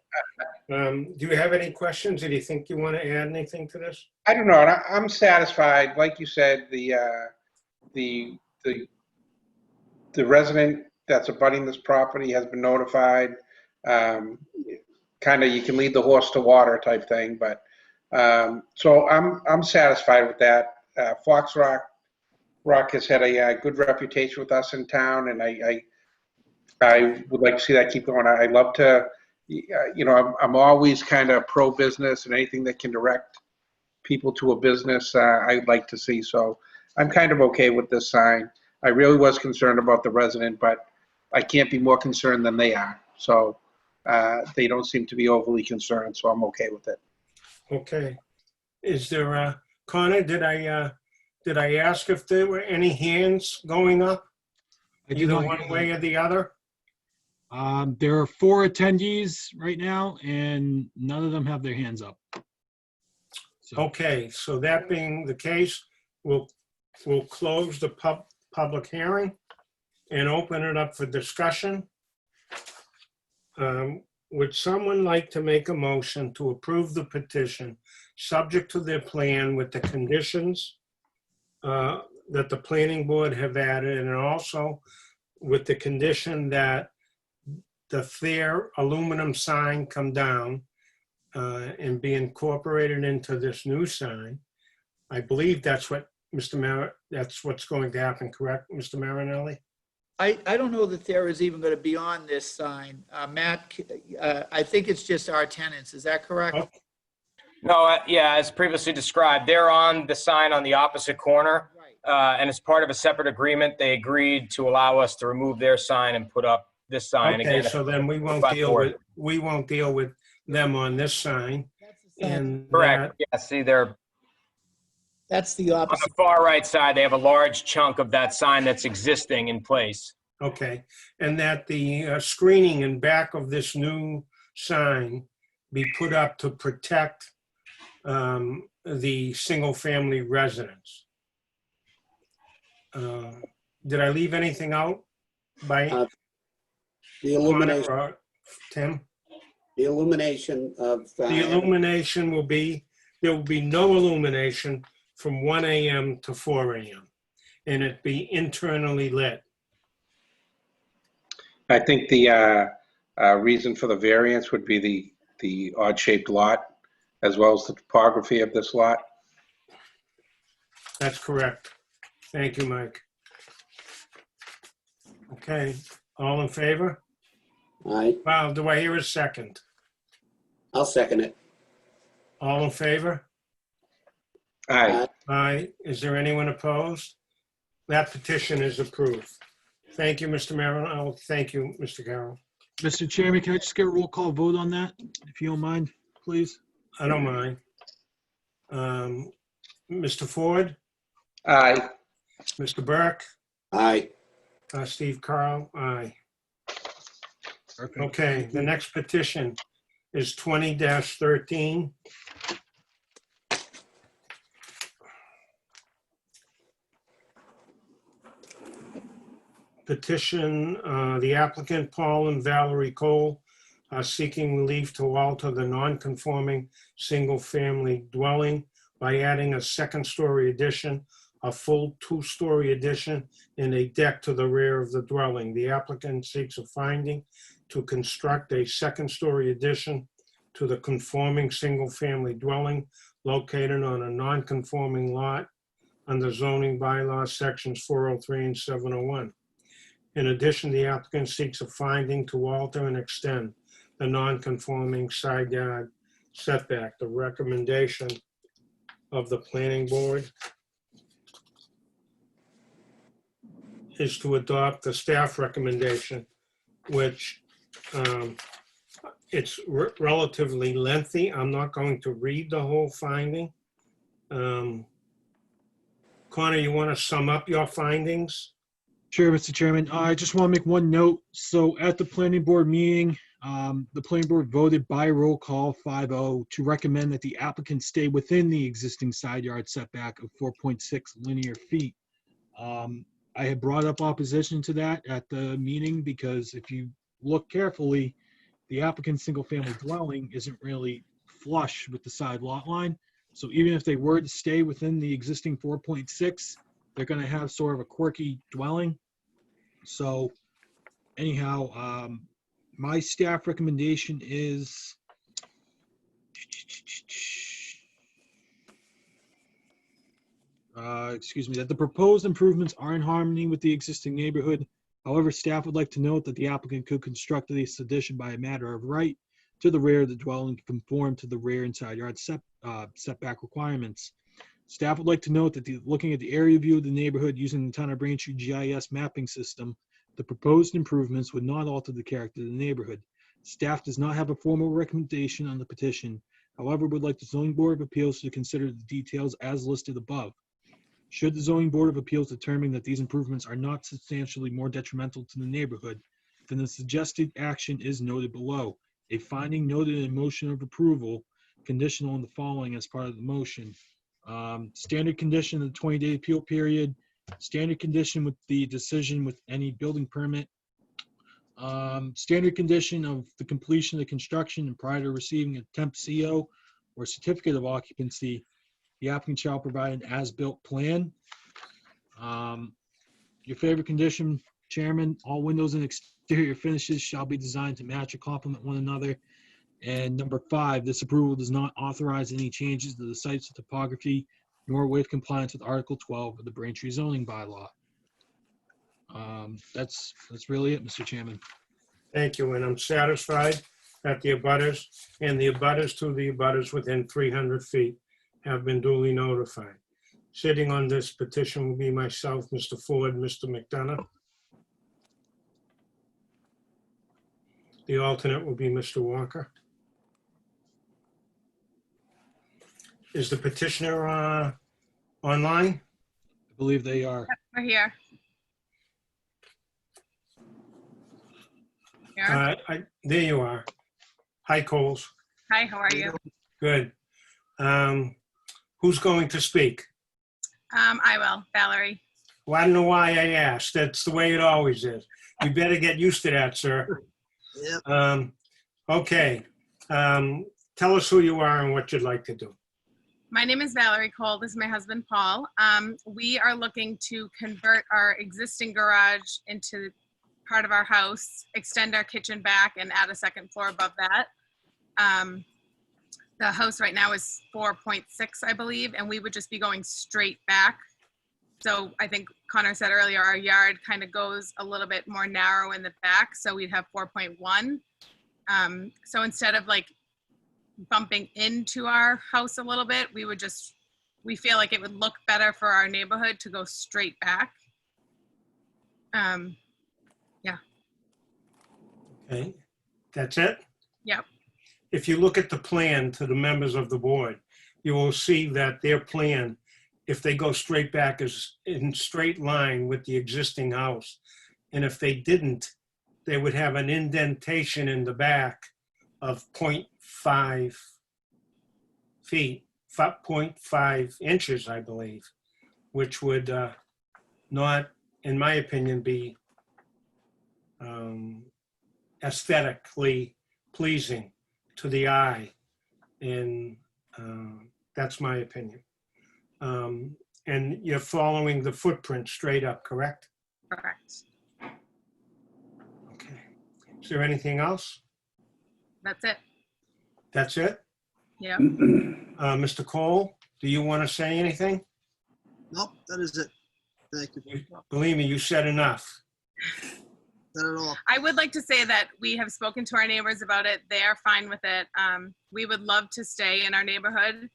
Speaker 2: Do you have any questions? Or do you think you want to add anything to this?
Speaker 4: I don't know. I'm satisfied. Like you said, the resident that's abutting this property has been notified. Kind of, you can lead the horse to water type thing, but so I'm satisfied with that. Fox Rock has had a good reputation with us in town, and I would like to see that keep going. I love to, you know, I'm always kind of pro-business, and anything that can direct people to a business, I'd like to see. So I'm kind of okay with this sign. I really was concerned about the resident, but I can't be more concerned than they are. So they don't seem to be overly concerned, so I'm okay with it.
Speaker 2: Okay. Is there, Connor, did I ask if there were any hands going up?
Speaker 1: I did
Speaker 2: Either
Speaker 1: not
Speaker 2: one
Speaker 1: hear
Speaker 2: way
Speaker 1: that.
Speaker 2: or the other?
Speaker 1: There are 4 attendees right now, and none of them have their hands up. So,
Speaker 2: Okay, so that being the case, we'll close the public hearing and open it up for discussion. Would someone like to make a motion to approve the petition, subject to their plan with the conditions that the planning board have added, and also with the condition that the Thayer aluminum sign come down and be incorporated into this new sign? I believe that's what that's what's going to happen, correct, Mr. Marinelli?
Speaker 11: I don't know that there is even going to be on this sign. Matt, I think it's just our tenants. Is that correct?
Speaker 2: Oh.
Speaker 12: No, yeah, as previously described, they're on the sign on the opposite corner.
Speaker 11: Right.
Speaker 12: And as part of a separate agreement, they agreed to allow us to remove their sign and put up this sign
Speaker 2: Okay,
Speaker 12: again.
Speaker 2: so then we won't deal with them on this sign.
Speaker 11: That's the sign.
Speaker 2: And
Speaker 12: Correct. Yeah, see, they're
Speaker 11: That's the
Speaker 12: on
Speaker 11: opposite.
Speaker 12: the far right side. They have a large chunk of that sign that's existing in place.
Speaker 2: okay, and that the screening in back of this new sign be put up to protect the single-family residents. Did I leave anything out by
Speaker 10: The
Speaker 2: Connor
Speaker 10: illumination,
Speaker 2: or Tim?
Speaker 10: the illumination of,
Speaker 2: The illumination will be, there will be no illumination from 1 a.m. to 4 a.m. and it be internally lit.
Speaker 4: I think the reason for the variance would be the odd-shaped lot, as well as the topography of this lot.
Speaker 2: That's correct. Thank you, Mike. Okay, all in favor?
Speaker 10: Aye,
Speaker 2: Well, do I hear a second?
Speaker 10: I'll second it.
Speaker 2: All in favor?
Speaker 4: Aye.
Speaker 2: Aye. Is there anyone opposed? That petition is approved. Thank you, Mr. Merrill. Thank you, Mr. Carroll.
Speaker 1: Mr. Chairman, can I just get a roll call vote on that, if you don't mind, please?
Speaker 2: I don't mind. Mr. Ford,
Speaker 4: Aye.
Speaker 2: Mr. Burke,
Speaker 10: Aye,
Speaker 2: Steve Carl, aye.
Speaker 1: Perfect.
Speaker 2: Okay, the next petition is 20-13. Petition, the applicant Paul and Valerie Cole are seeking relief to alter the non-conforming single-family dwelling by adding a second-story addition, a full two-story addition, and a deck to the rear of the dwelling. The applicant seeks a finding to construct a second-story addition to the conforming single-family dwelling located on a non-conforming lot under zoning bylaws sections 403 and 701. In addition, the applicant seeks a finding to alter and extend the non-conforming side yard setback. The recommendation of the planning board is to adopt the staff recommendation, which it's relatively lengthy. I'm not going to read the whole finding. Connor, you want to sum up your findings?
Speaker 1: Sure, Mr. Chairman. I just want to make one note. So at the planning board meeting, the planning board voted by roll call 5-0 to recommend that the applicant stay within the existing side yard setback of 4.6 linear feet. I had brought up opposition to that at the meeting because if you look carefully, the applicant's single-family dwelling isn't really flush with the side lot line. So even if they were to stay within the existing 4.6, they're going to have sort of a quirky dwelling. So anyhow, my staff recommendation is that the proposed improvements are in harmony with the existing neighborhood. However, staff would like to note that the applicant could construct this addition by a matter of right to the rear of the dwelling to conform to the rear and side yard setback requirements. Staff would like to note that looking at the area view of the neighborhood using the Town of Braintree GIS mapping system, the proposed improvements would not alter the character of the neighborhood. Staff does not have a formal recommendation on the petition. However, would like the zoning board of appeals to consider the details as listed above. Should the zoning board of appeals determine that these improvements are not substantially more detrimental to the neighborhood, then the suggested action is noted below. A finding noted in motion of approval, conditional on the following as part of the motion. Standard condition of the 20-day appeal period, standard condition with the decision with any building permit, standard condition of the completion of the construction and prior to receiving a temp CO or certificate of occupancy, the applicant shall provide an as-built plan. Your favorite condition, Chairman, all windows and exterior finishes shall be designed to match or complement one another. And number 5, this approval does not authorize any changes to the site's topography nor waive compliance with Article 12 of the Braintree zoning bylaw. That's really it, Mr. Chairman.
Speaker 2: Thank you, and I'm satisfied that the abutters and the abutters to the abutters within 300 feet have been duly notified. Sitting on this petition will be myself, Mr. Ford, Mr. McDonough. The alternate will be Mr. Walker. Is the petitioner online?
Speaker 1: I believe they are.
Speaker 13: We're here.
Speaker 2: There you are. Hi, Coles.
Speaker 13: Hi, how are you?
Speaker 2: Good. Who's going to speak?
Speaker 13: I will, Valerie.
Speaker 2: Well, I don't know why I asked. That's the way it always is. You better get used to that, sir.
Speaker 14: Yep.
Speaker 2: Okay. Tell us who you are and what you'd like to do.
Speaker 13: My name is Valerie Cole. This is my husband, Paul. We are looking to convert our existing garage into part of our house, extend our kitchen back, and add a second floor above that. The house right now is 4.6, I believe, and we would just be going straight back. So I think Connor said earlier, our yard kind of goes a little bit more narrow in the back, so we'd have 4.1. So instead of like bumping into our house a little bit, we feel like it would look better for our neighborhood to go straight back. Yeah.
Speaker 2: Okay. That's it?
Speaker 13: Yep.
Speaker 2: If you look at the plan to the members of the board, you will see that their plan, if they go straight back, is in straight line with the existing house. And if they didn't, they would have an indentation in the back of 0.5 feet, 0.5 inches, I believe, which would not, in my opinion, be aesthetically pleasing to the eye. And that's my opinion. And you're following the footprint straight up, correct?
Speaker 13: Correct.
Speaker 2: Okay. Is there anything else?
Speaker 13: That's it.
Speaker 2: That's it?
Speaker 13: Yeah.
Speaker 2: Mr. Cole, do you want to say anything?
Speaker 14: Nope, that is it. Thank you.
Speaker 2: Believe me, you said enough.
Speaker 14: Not at all.
Speaker 13: I would like to say that we have spoken to our neighbors about it. They are fine with it. We would love to stay in our neighborhood.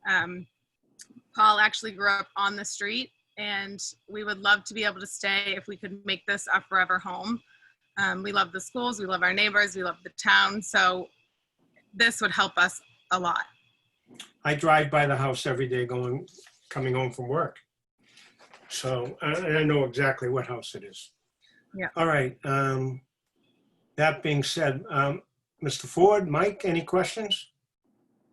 Speaker 13: Paul actually grew up on the street, and we would love to be able to stay if we could make this our forever home. We love the schools, we love our neighbors, we love the town, so this would help us a lot.
Speaker 2: I drive by the house every day coming home from work. So I know exactly what house it is.
Speaker 13: Yeah.
Speaker 2: All right. That being said, Mr. Ford, Mike, any questions?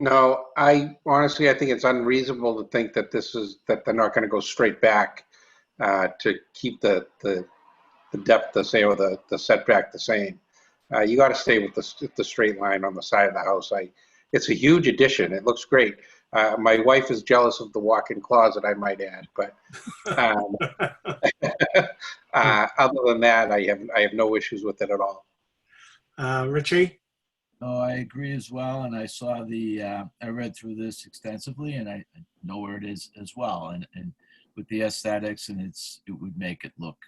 Speaker 4: No, I honestly, I think it's unreasonable to think that that they're not going to go straight back to keep the depth the same or the setback the same. You got to stay with the straight line on the side of the house. It's a huge addition. It looks great. My wife is jealous of the walk-in closet, I might add, but other than that, I have no issues with it at all.
Speaker 2: Richie?
Speaker 5: No, I agree as well, and I saw I read through this extensively, and I know where it is as well, and with the aesthetics, and it would make it look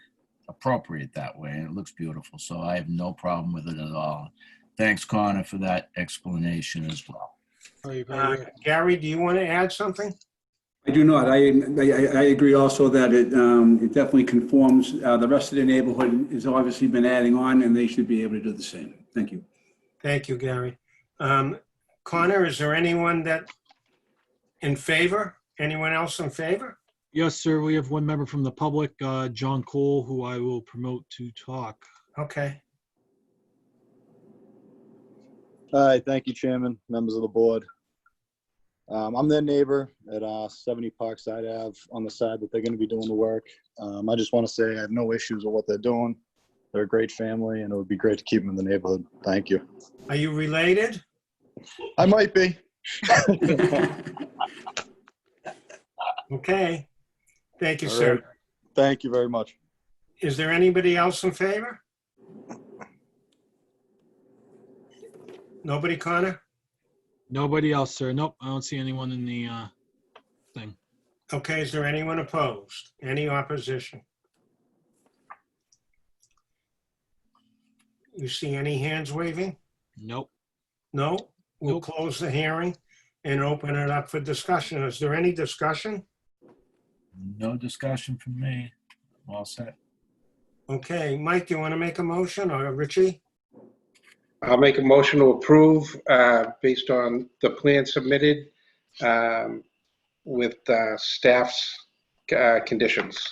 Speaker 5: appropriate that way, and it looks beautiful, so I have no problem with it at all. Thanks, Connor, for that explanation as well.
Speaker 2: Gary, do you want to add something?
Speaker 8: I do not. I agree also that it definitely conforms. The rest of the neighborhood has obviously been adding on, and they should be able to do the same. Thank you.
Speaker 2: Thank you, Gary. Connor, is there anyone that in favor? Anyone else in favor?
Speaker 1: Yes, sir. We have one member from the public, John Cole, who I will promote to talk.
Speaker 2: Okay.
Speaker 15: Hi, thank you, Chairman, members of the board. I'm their neighbor at 70 Parkside Ave on the side that they're going to be doing the work. I just want to say I have no issues with what they're doing. They're a great family, and it would be great to keep them in the neighborhood. Thank you.
Speaker 2: Are you related?
Speaker 15: I might be.
Speaker 2: Okay. Thank you,
Speaker 15: All
Speaker 2: sir.
Speaker 15: right. Thank you very much.
Speaker 2: Is there anybody else in favor? Nobody, Connor?
Speaker 1: Nobody else, sir. Nope, I don't see anyone in the thing.
Speaker 2: Okay, is there anyone opposed? Any opposition? You see any hands waving?
Speaker 1: Nope.
Speaker 2: No? We'll
Speaker 1: Nope.
Speaker 2: close the hearing and open it up for discussion. Is there any discussion?
Speaker 5: No discussion from me. I'm all set.
Speaker 2: Okay, Mike, you want to make a motion, or Richie?
Speaker 4: I'll make a motion to approve based on the plan submitted with staff's conditions.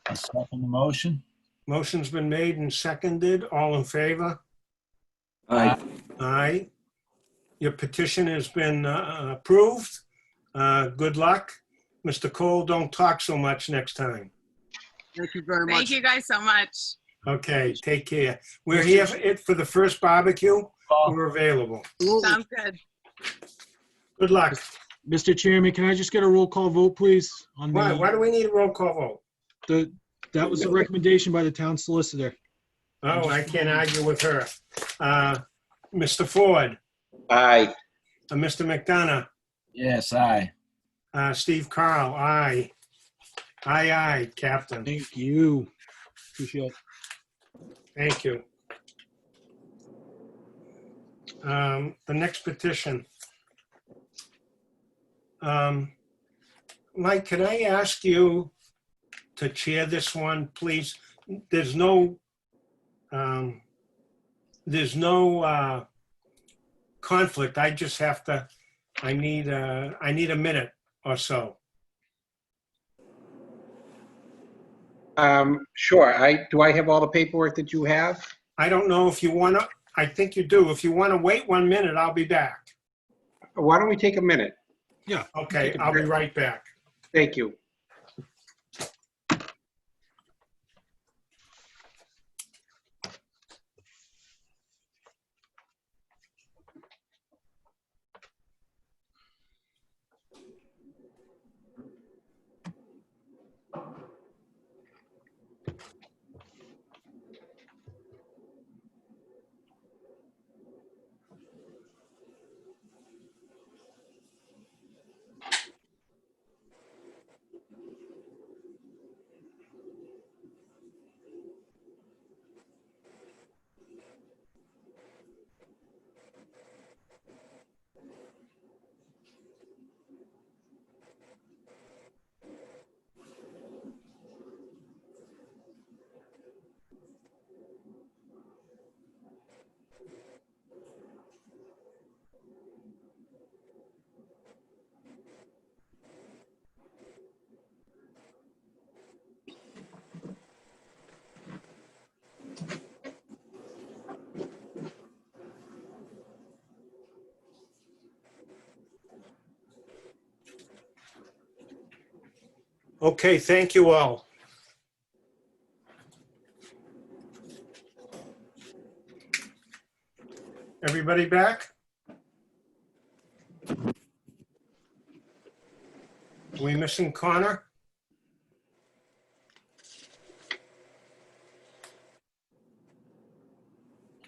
Speaker 5: I'll second the motion.
Speaker 2: Motion's been made and seconded. All in favor?
Speaker 8: Aye.
Speaker 2: Aye. Your petition has been approved. Good luck. Mr. Cole, don't talk so much next time.
Speaker 14: Thank you very much.
Speaker 13: Thank you guys so much.
Speaker 2: Okay, take care. We're here for the first barbecue. We're available.
Speaker 14: Absolutely.
Speaker 13: Sounds good.
Speaker 2: Good luck.
Speaker 1: Mr. Chairman, can I just get a roll call vote, please? On
Speaker 2: Why do we need a roll call vote?
Speaker 1: That was a recommendation by the town solicitor.
Speaker 2: Oh, I can't argue with her. Mr. Ford,
Speaker 4: Aye.
Speaker 2: Mr. McDonough,
Speaker 5: Yes, aye.
Speaker 2: Steve Carl, aye. Aye, aye, Captain.
Speaker 1: Thank you. Appreciate it.
Speaker 2: Thank you. The next petition. Mike, could I ask you to chair this one, please? There's no conflict. I just have to, I need a minute or so.
Speaker 4: Sure. Do I have all the paperwork that you have?
Speaker 2: I don't know if you want to, I think you do. If you want to wait 1 minute, I'll be back.
Speaker 4: Why don't we take a minute?
Speaker 1: Yeah.
Speaker 2: Okay, I'll be right back.
Speaker 4: Thank you.
Speaker 2: Okay, thank you all. Everybody back? Are we missing Connor?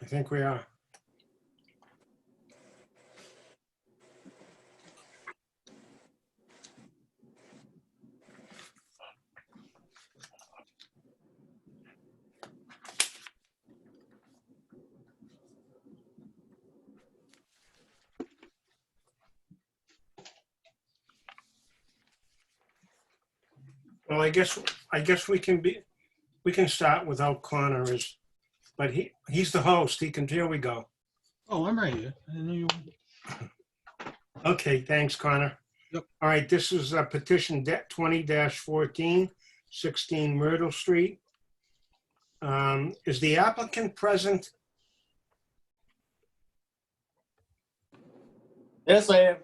Speaker 2: I think we are. Well, I guess we can start without Connor. but he's the host. Here we go.
Speaker 1: Oh, I'm right here. I didn't know you.
Speaker 2: Okay, thanks, Connor.
Speaker 1: Yep.
Speaker 2: All right, this is petition 20-14, 16 Myrtle Street. Is the applicant present?
Speaker 16: Yes, I am.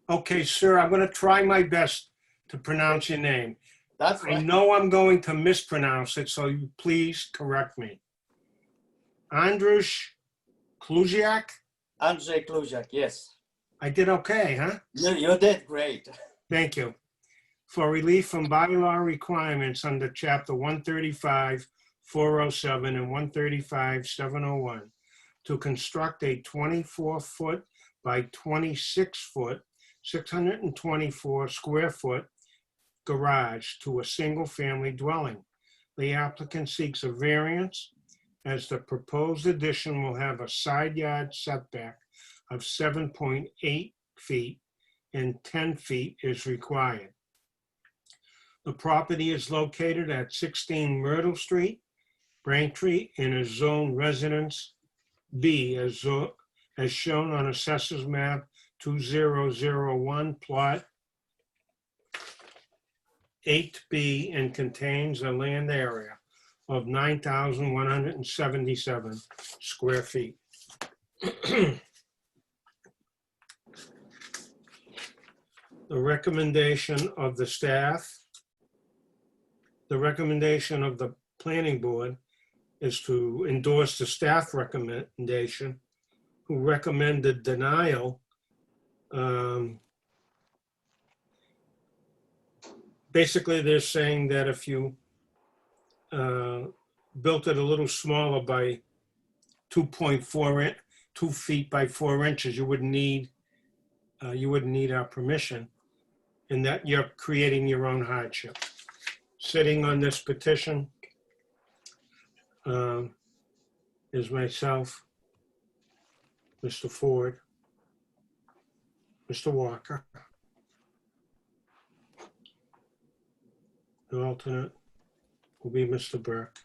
Speaker 2: Okay, sir, I'm going to try my best to pronounce your name.
Speaker 16: That's
Speaker 2: I
Speaker 16: right.
Speaker 2: know I'm going to mispronounce it, so you please correct me. Andrush Kluziak?
Speaker 16: Andrzej Kluzak, yes.
Speaker 2: I did okay, huh?
Speaker 16: You did great.
Speaker 2: Thank you. For relief from bylaw requirements under Chapter 135, 407 and 135, 701 to construct a 24-foot by 26-foot, 624 square foot garage to a single-family dwelling. The applicant seeks a variance as the proposed addition will have a side yard setback of 7.8 feet and 10 feet is required. The property is located at 16 Myrtle Street, Braintree, in a zone residence B as shown on Assessors Map 2001 Plot 8B and contains a land area of 9,177 square feet. The recommendation of the staff, the recommendation of the planning board is to endorse the staff recommendation, who recommended denial. Basically, they're saying that if you built it a little smaller by 2 feet by 4 inches, you wouldn't need our permission, and that you're creating your own hardship. Sitting on this petition is myself, Mr. Ford, Mr. Walker. The alternate will be Mr. Burke.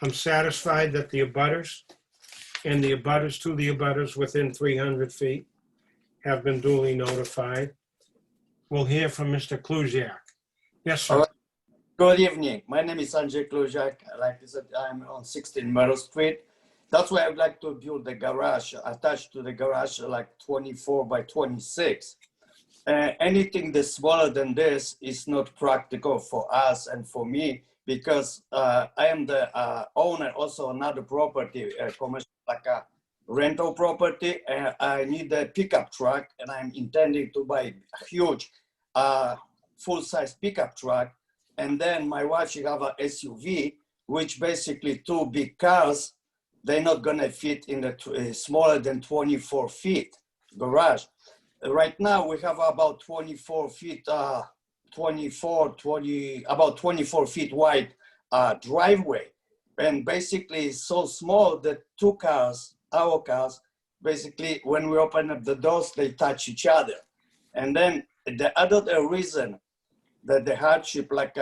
Speaker 2: I'm satisfied that the abutters and the abutters to the abutters within 300 feet have been duly notified. We'll hear from Mr. Kluziak. Yes, sir.
Speaker 16: Good evening. My name is Andrzej Kluzak. Like I said, I'm on 16 Myrtle Street. That's why I'd like to build the garage, attached to the garage, like 24 by 26. Anything that's smaller than this is not practical for us and for me, because I am the owner also another property, commercial, like a rental property. I need a pickup truck, and I'm intending to buy a huge full-size pickup truck. And then my wife, she have a SUV, which basically 2 big cars, they're not gonna fit in the smaller than 24 feet garage. Right now we have about 24 feet, about 24 feet wide driveway. And basically it's so small that 2 cars, our cars, basically when we open up the doors, they touch each other. And then the other reason that the hardship, like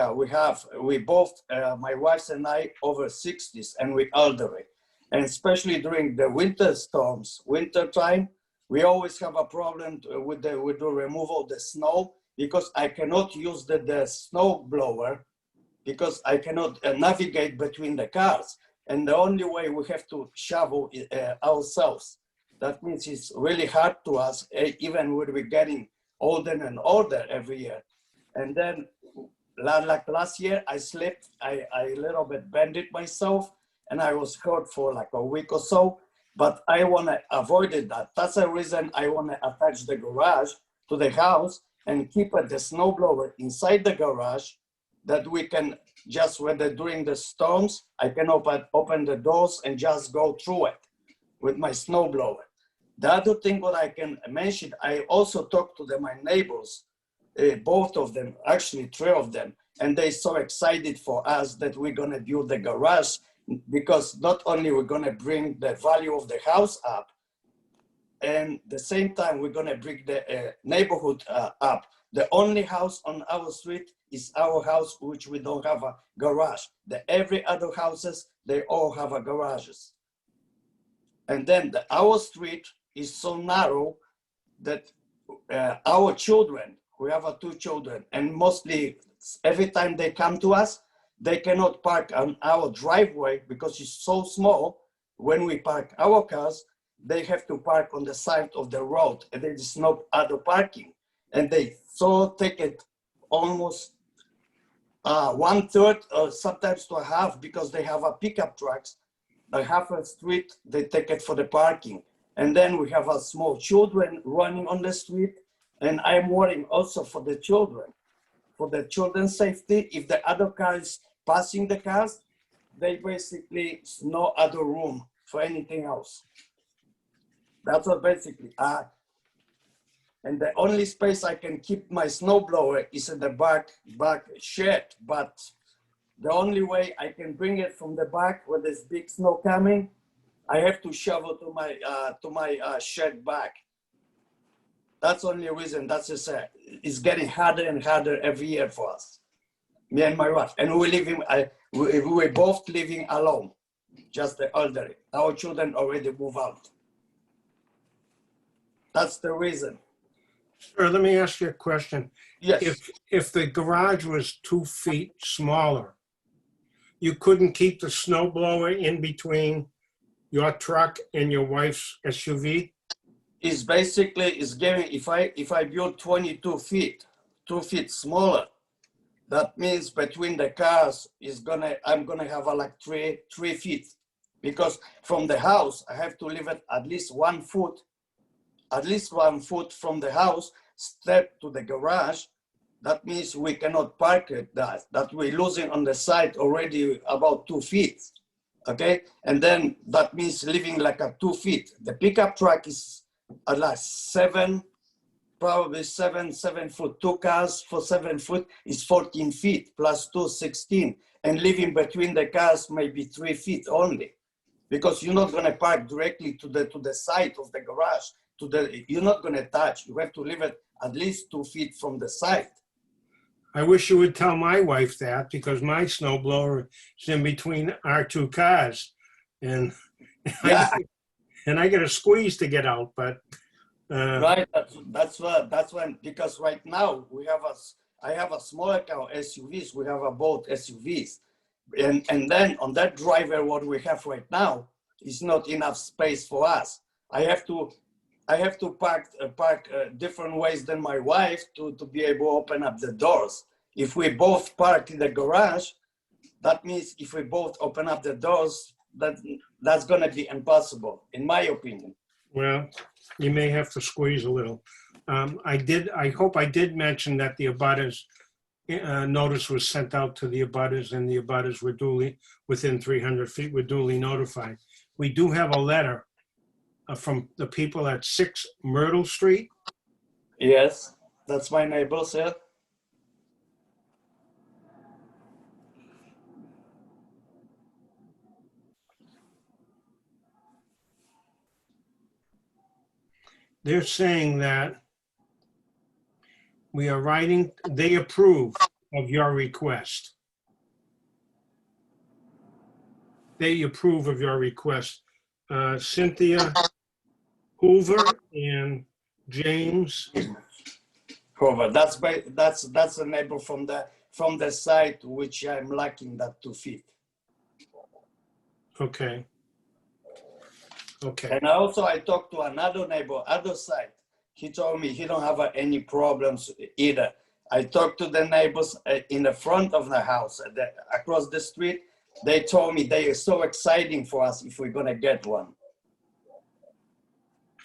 Speaker 16: we both, my wife and I, over 60s, and we elderly. And especially during the winter storms, winter time, we always have a problem with the removal of the snow, because I cannot use the snow blower because I cannot navigate between the cars. And the only way we have to shovel ourselves. That means it's really hard to us, even when we're getting older and older every year. And then like last year, I slipped, I little bit bended myself, and I was hurt for like a week or so, but I wanna avoid that. That's the reason I wanna attach the garage to the house and keep the snowblower inside the garage, that we can just, during the storms, I can open the doors and just go through it with my snowblower. The other thing what I can mention, I also talked to my neighbors, both of them, actually 3 of them, and they so excited for us that we're gonna build the garage, because not only we're gonna bring the value of the house up, and the same time we're gonna bring the neighborhood up, The only house on our street is our house, which we don't have a garage. Every other houses, they all have a garages. And then our street is so narrow that our children, we have 2 children, and mostly every time they come to us, they cannot park on our driveway because it's so small. When we park our cars, they have to park on the side of the road, and there is no other parking. And they so take it almost 1/3 or sometimes to a half, because they have a pickup trucks. A half a street, they take it for the parking. And then we have a small children running on the street. And I'm worrying also for the children's safety. If the other car is passing the cars, they basically, no other room for anything else. That's what basically, and the only space I can keep my snowblower is in the back shed. But the only way I can bring it from the back where there's big snow coming, I have to shovel to my shed back. That's the only reason. That's just it's getting harder and harder every year for us, me and my wife. And we're both living alone, just the elderly. Our children already move out. That's the reason.
Speaker 2: Sure, let me ask you a question.
Speaker 16: Yes.
Speaker 2: If the garage was 2 feet smaller, you couldn't keep the snow blower in between your truck and your wife's SUV?
Speaker 16: Is basically is giving, if I build 22 feet, 2 feet smaller, that means between the cars I'm gonna have like 3 feet, because from the house I have to leave it at least 1 foot from the house, step to the garage. That means we cannot park it, that we're losing on the side already about 2 feet. Okay, and then that means leaving like 2 feet. The pickup truck is like 7 foot. 2 cars for 7 foot is 14 feet plus 2, 16. And leaving between the cars maybe 3 feet only, because you're not gonna park directly to the side of the garage. You're not gonna touch. You have to leave it at least 2 feet from the side.
Speaker 2: I wish you would tell my wife that, because my snowblower is in between our 2 cars, and I get a squeeze to get out. But
Speaker 16: right, that's when, because right now I have a smaller car, SUVs. We have both SUVs, and then on that driveway what we have right now is not enough space for us. I have to park different ways than my wife to be able to open up the doors. If we both park in the garage, that means if we both open up the doors, that's going to be impossible, in my opinion.
Speaker 2: Well, you may have to squeeze a little. I hope I did mention that the abutters notice was sent out to the abutters, and the abutters were duly within 300 feet, were duly notified. We do have a letter from the people at 6 Myrtle Street.
Speaker 16: Yes, that's my neighbor, sir.
Speaker 2: They're saying that they approve of your request. They approve of your request. Cynthia Hoover and James
Speaker 16: Hoover. That's a neighbor from the side which I'm lacking that 2 feet.
Speaker 2: Okay.
Speaker 16: And also I talked to another neighbor, other side. He told me he don't have any problems either. I talked to the neighbors in the front of the house, across the street. They told me they are so exciting for us if we're gonna get one.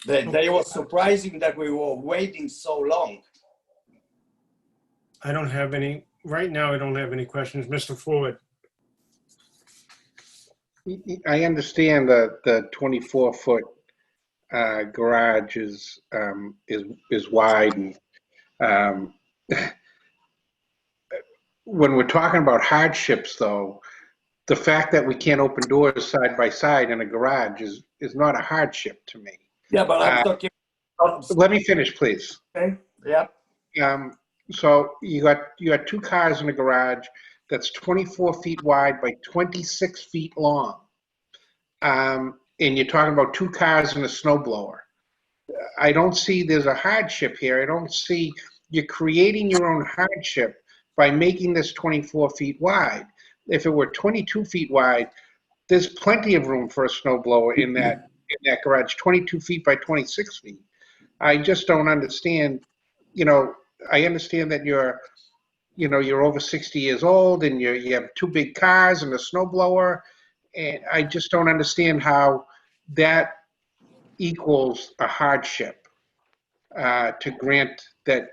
Speaker 16: They were surprising that we were waiting so long.
Speaker 2: I don't have any, right now I don't have any questions. Mr. Ford.
Speaker 4: I understand that the 24-foot garage is wide, and when we're talking about hardships, though, the fact that we can't open doors side by side in a garage is not a hardship to me.
Speaker 16: Yeah, but I'm talking.
Speaker 4: Let me finish, please.
Speaker 16: Okay. Yeah.
Speaker 4: So you got two cars in a garage that's 24 feet wide by 26 feet long. And you're talking about two cars and a snow blower. I don't see there's a hardship here. I don't see you're creating your own hardship by making this 24 feet wide. If it were 22 feet wide, there's plenty of room for a snow blower in that garage, 22 feet by 26 feet. I just don't understand, I understand that you're over 60 years old and you have two big cars and a snow blower. And I just don't understand how that equals a hardship to grant that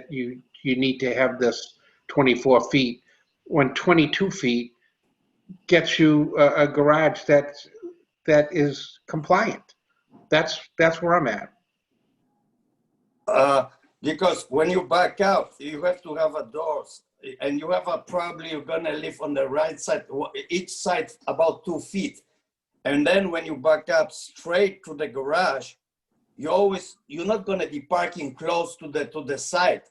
Speaker 4: you need to have this 24 feet when 22 feet gets you a garage that is compliant. That's where I'm at.
Speaker 16: Because when you back out, you have to have a doors, and you have probably you're gonna live on the right side, each side about 2 feet. And then when you back up straight to the garage, you're not gonna be parking close to the side.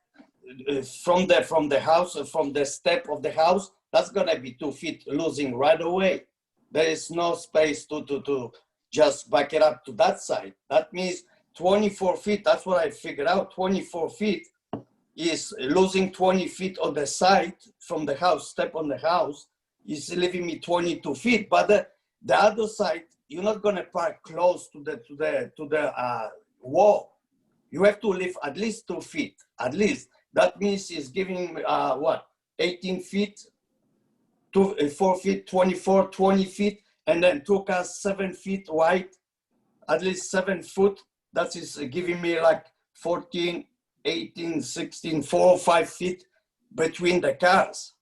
Speaker 16: From the house, from the step of the house, that's gonna be 2 feet losing right away. There is no space to just back it up to that side. That means 24 feet, that's what I figured out. 24 feet is losing 20 feet on the side from the house, step on the house, is leaving me 22 feet. But the other side, you're not gonna park close to the wall. You have to leave at least 2 feet, at least. That means it's giving 18 feet, 4 feet, 24, 20 feet, and then 2 cars 7 feet wide, at least 7 foot. That is giving me like 14, 18, 16, 4 or 5 feet between the cars.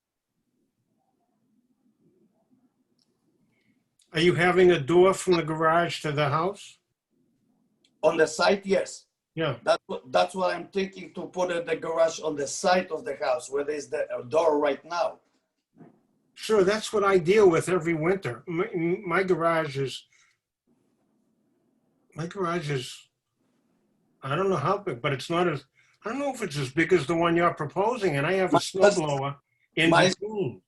Speaker 2: Are you having a door from the garage to the house?
Speaker 16: On the side, yes.
Speaker 2: Yeah.
Speaker 16: That's what I'm thinking, to put the garage on the side of the house where there's the door right now.
Speaker 2: Sure, that's what I deal with every winter. My garage is, I don't know how big, but it's not as, I don't know if it's as big as the one you're proposing, and I have a snowblower in between.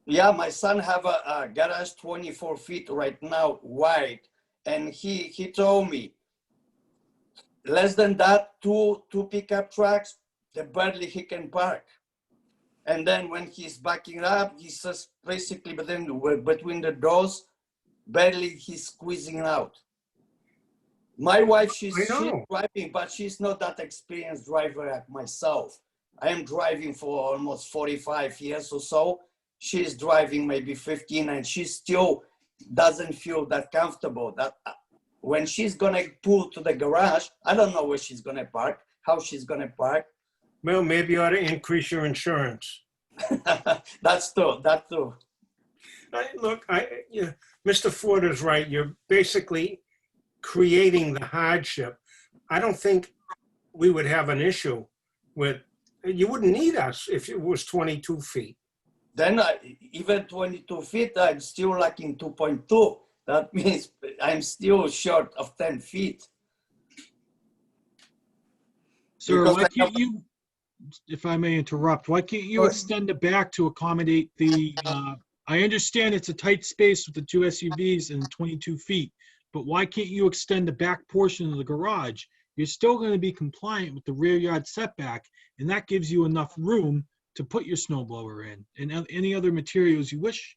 Speaker 16: Yeah, my son have a garage 24 feet right now wide, and he told me less than that, two pickup trucks, barely he can park. And then when he's backing up, he says basically between the doors, barely he's squeezing out. My wife, she's driving, but she's not that experienced driver like myself. I am driving for almost 45 years or so. She's driving maybe 15, and she still doesn't feel that comfortable. That when she's gonna pull to the garage, I don't know where she's gonna park, how she's gonna park.
Speaker 2: Well, maybe you ought to increase your insurance.
Speaker 16: That's true. That's true.
Speaker 2: Mr. Ford is right. You're basically creating the hardship. I don't think we would have an issue with. You wouldn't need us if it was 22 feet.
Speaker 16: Then even 22 feet, I'm still lacking 2.2. That means I'm still short of 10 feet.
Speaker 1: Sir, why can't you, if I may interrupt, why can't you extend it back to accommodate the, I understand it's a tight space with the 2 SUVs and 22 feet, but why can't you extend the back portion of the garage? You're still going to be compliant with the rear yard setback, and that gives you enough room to put your snow blower in and any other materials you wish.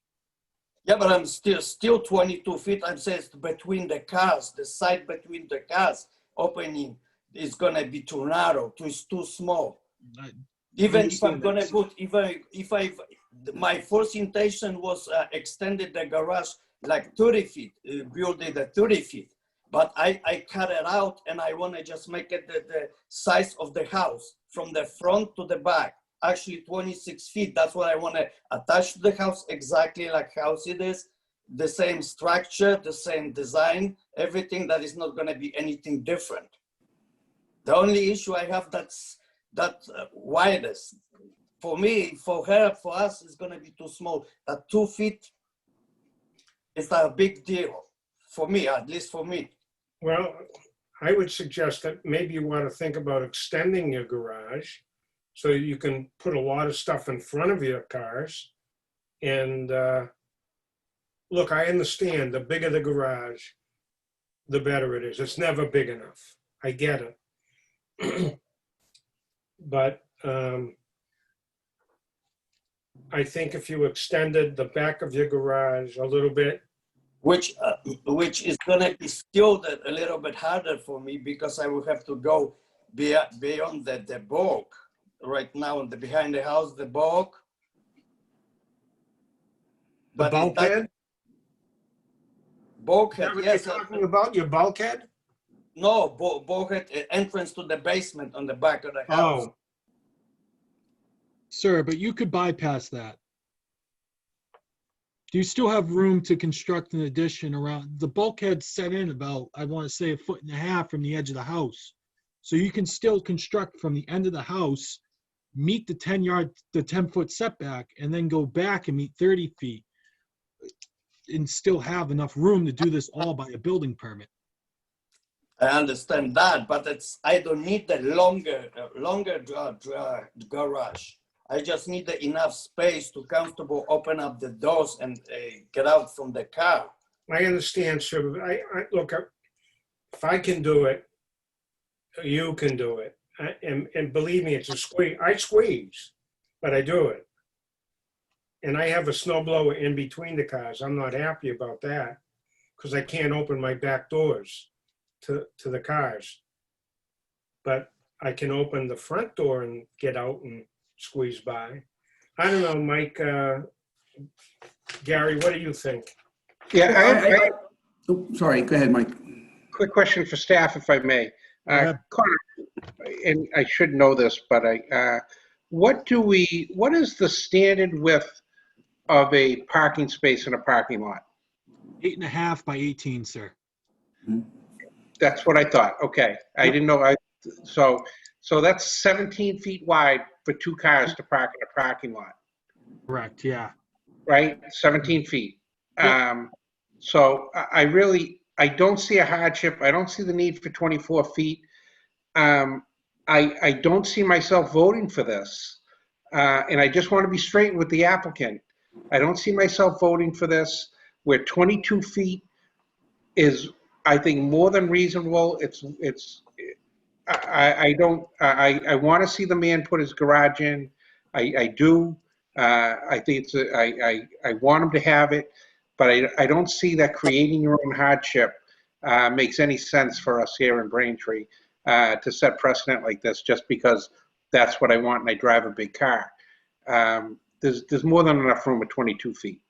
Speaker 16: Yeah, but I'm still 22 feet. I'm saying between the cars, the side between the cars opening is gonna be too narrow, too small. Even if I'm gonna put, my first intention was extended the garage like 30 feet, build it at 30 feet. But I cut it out, and I wanna just make it the size of the house from the front to the back. Actually 26 feet. That's what I want to attach to the house, exactly like house it is. The same structure, the same design, everything that is not going to be anything different. The only issue I have that's widest. For me, for her, for us, it's going to be too small. That 2 feet is a big deal for me, at least for me.
Speaker 2: Well, I would suggest that maybe you want to think about extending your garage so you can put a lot of stuff in front of your cars. And look, I understand the bigger the garage, the better it is. It's never big enough. I get it. But I think if you extended the back of your garage a little bit,
Speaker 16: which is gonna be still a little bit harder for me because I will have to go beyond the bulk. Right now, behind the house, the bulk.
Speaker 2: the bulkhead?
Speaker 16: Bulkhead,
Speaker 2: What
Speaker 16: yes.
Speaker 2: you're talking about, your bulkhead?
Speaker 16: No, bulkhead entrance to the basement on the back of the house.
Speaker 2: Oh,
Speaker 1: Sir, but you could bypass that. Do you still have room to construct an addition around, the bulkhead set in about, I want to say 1.5 feet from the edge of the house. So you can still construct from the end of the house, meet the 10-foot setback, and then go back and meet 30 feet. And still have enough room to do this all by a building permit.
Speaker 16: I understand that, but I don't need the longer garage. I just need enough space to comfortable open up the doors and get out from the car.
Speaker 2: I understand, sir. But look, if I can do it, you can do it. And believe me, it's a squeeze. I squeeze, but I do it. And I have a snowblower in between the cars. I'm not happy about that because I can't open my back doors to the cars. But I can open the front door and get out and squeeze by. I don't know, Mike, Gary, what do you think?
Speaker 4: Yeah,
Speaker 8: Oh, sorry, go ahead, Mike.
Speaker 4: quick question for staff, if I may. Connor, and I should know this, but what is the standard width of a parking space in a parking lot?
Speaker 1: 8.5 by 18, sir.
Speaker 4: That's what I thought. Okay. I didn't know. So that's 17 feet wide for 2 cars to park in a parking lot,
Speaker 1: Correct, yeah.
Speaker 4: right? 17 feet. So I don't see a hardship. I don't see the need for 24 feet. I don't see myself voting for this. And I just want to be straight with the applicant. I don't see myself voting for this, where 22 feet is, I think, more than reasonable. I want to see the man put his garage in. I do. I think I want him to have it, but I don't see that creating your own hardship makes any sense for us here in Braintree to set precedent like this just because that's what I want and I drive a big car. There's more than enough room at 22 feet.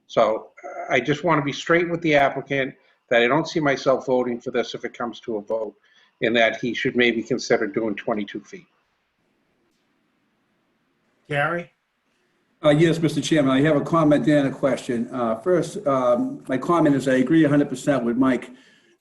Speaker 4: So I just want to be straight with the applicant that I don't see myself voting for this if it comes to a vote, and that he should maybe consider doing 22 feet.
Speaker 2: Gary?
Speaker 8: Yes, Mr. Chairman, I have a comment and a question. First, my comment is I agree 100% with Mike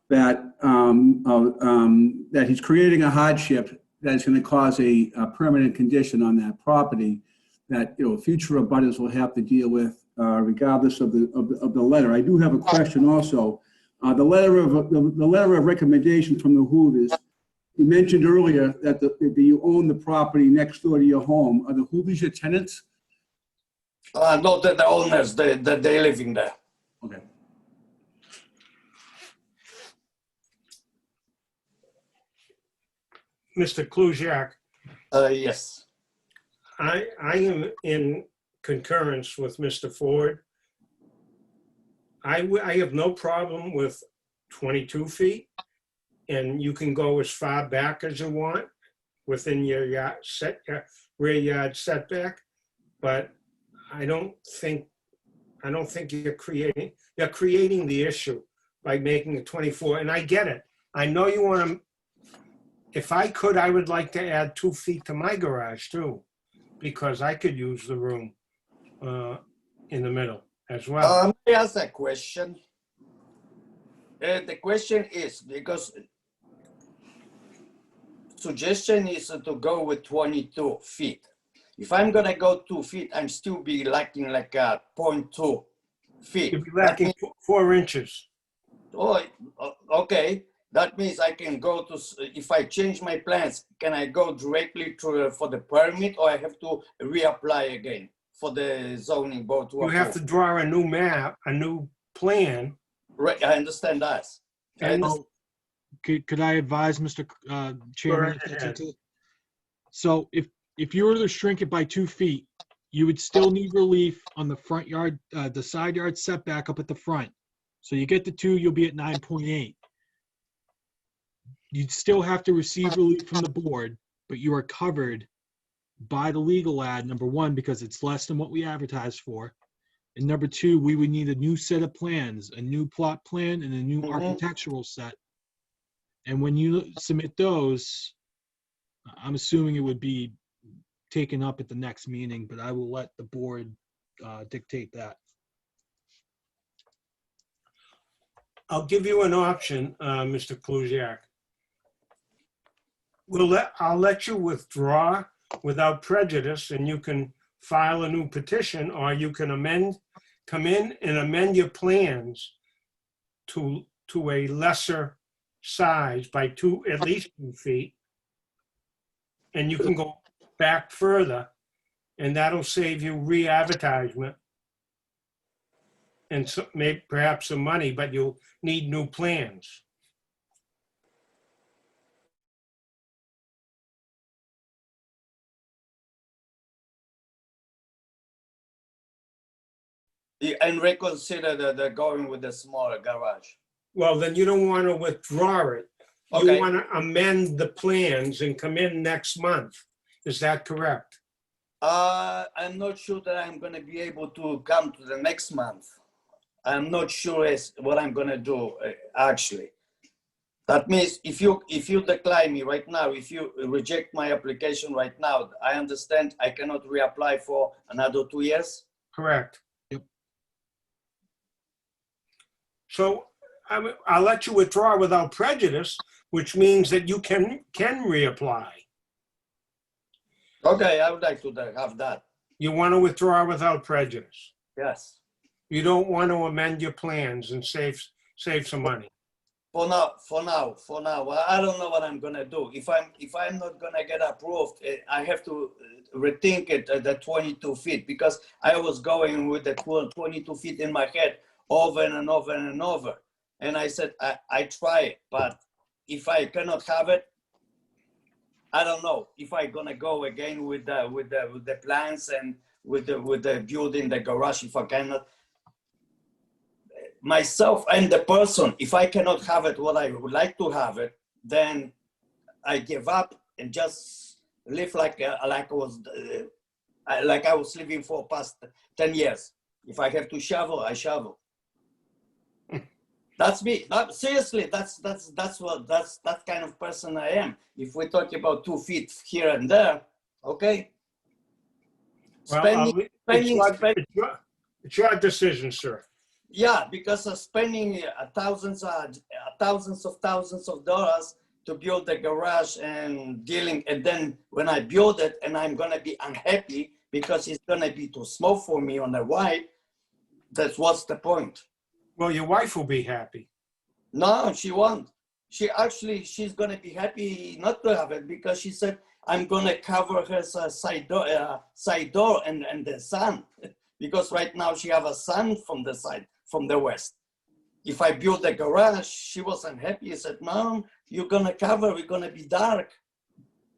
Speaker 8: that that he's creating a hardship that is going to cause a permanent condition on that property that future abutters will have to deal with regardless of the letter. I do have a question also. The letter of recommendation from the Hoovers. You mentioned earlier that you own the property next door to your home. Are the Hoovers your tenants?
Speaker 16: No, the owners, they're living there.
Speaker 8: Okay.
Speaker 2: Mr. Klusiak?
Speaker 16: Yes.
Speaker 2: I am in concurrence with Mr. Ford. I have no problem with 22 feet, and you can go as far back as you want within your rear yard setback, but I don't think you're creating the issue by making it 24, and I get it. I know you want to, if I could, I would like to add 2 feet to my garage too, because I could use the room in the middle as well.
Speaker 16: Let me ask a question. The question is, because suggestion is to go with 22 feet. If I'm gonna go 2 feet, I'm still be lacking like a 0.2 feet.
Speaker 2: You'd be lacking 4 inches.
Speaker 16: Oh, okay. That means I can go to, if I change my plans, can I go directly to, for the permit, or I have to reapply again for the zoning board to
Speaker 2: You have to
Speaker 16: approve?
Speaker 2: draw a new map, a new plan.
Speaker 16: Right, I understand that.
Speaker 2: And
Speaker 1: Could I advise, Mr. Chairman? if that's okay? So if you were to shrink it by 2 feet, you would still need relief on the front yard, the side yard setback up at the front. So you get the 2, you'll be at 9.8. You'd still have to receive relief from the board, but you are covered by the legal ad, number one, because it's less than what we advertised for. And number two, we would need a new set of plans, a new plot plan and a new architectural set. And when you submit those, I'm assuming it would be taken up at the next meeting, but I will let the board dictate that.
Speaker 2: I'll give you an option, Mr. Klusiak. I'll let you withdraw without prejudice, and you can file a new petition, or you can come in and amend your plans to a lesser size by at least 2 feet. And you can go back further, and that'll save you re-advertisement and so, maybe perhaps some money, but you'll need new plans.
Speaker 16: And reconsider the going with the smaller garage.
Speaker 2: Well, then you don't want to withdraw it. You
Speaker 16: Okay.
Speaker 2: want to amend the plans and come in next month. Is that correct?
Speaker 16: I'm not sure that I'm gonna be able to come to the next month. I'm not sure as what I'm gonna do, actually. That means if you decline me right now, if you reject my application right now, I understand I cannot reapply for another 2 years?
Speaker 2: Correct. So I'll let you withdraw without prejudice, which means that you can reapply.
Speaker 16: Okay, I would like to have that.
Speaker 2: You want to withdraw without prejudice.
Speaker 16: Yes.
Speaker 2: You don't want to amend your plans and save some money.
Speaker 16: For now, I don't know what I'm gonna do. If I'm not gonna get approved, I have to rethink it at the 22 feet, because I was going with the 22 feet in my head over and over and over. And I said, I try it, but if I cannot have it, I don't know if I'm gonna go again with the plans and with the building the garage. If I cannot, myself and the person, if I cannot have it what I would like to have it, then I give up and just live like I was living for past 10 years. If I have to shovel, I shovel. That's me. Seriously, that's that kind of person I am. If we talk about 2 feet here and there, okay.
Speaker 2: Well, it's your decision, sir.
Speaker 16: Yeah, because of spending thousands of dollars to build the garage and dealing, and then when I build it and I'm gonna be unhappy because it's gonna be too small for me on the white, that's what's the point.
Speaker 2: Well, your wife will be happy.
Speaker 16: No, she won't. She's gonna be happy not to have it, because she said, I'm gonna cover her side door and the sun, because right now she have a sun from the side, from the west. If I build the garage, she wasn't happy. I said, no, you're gonna cover, we're gonna be dark.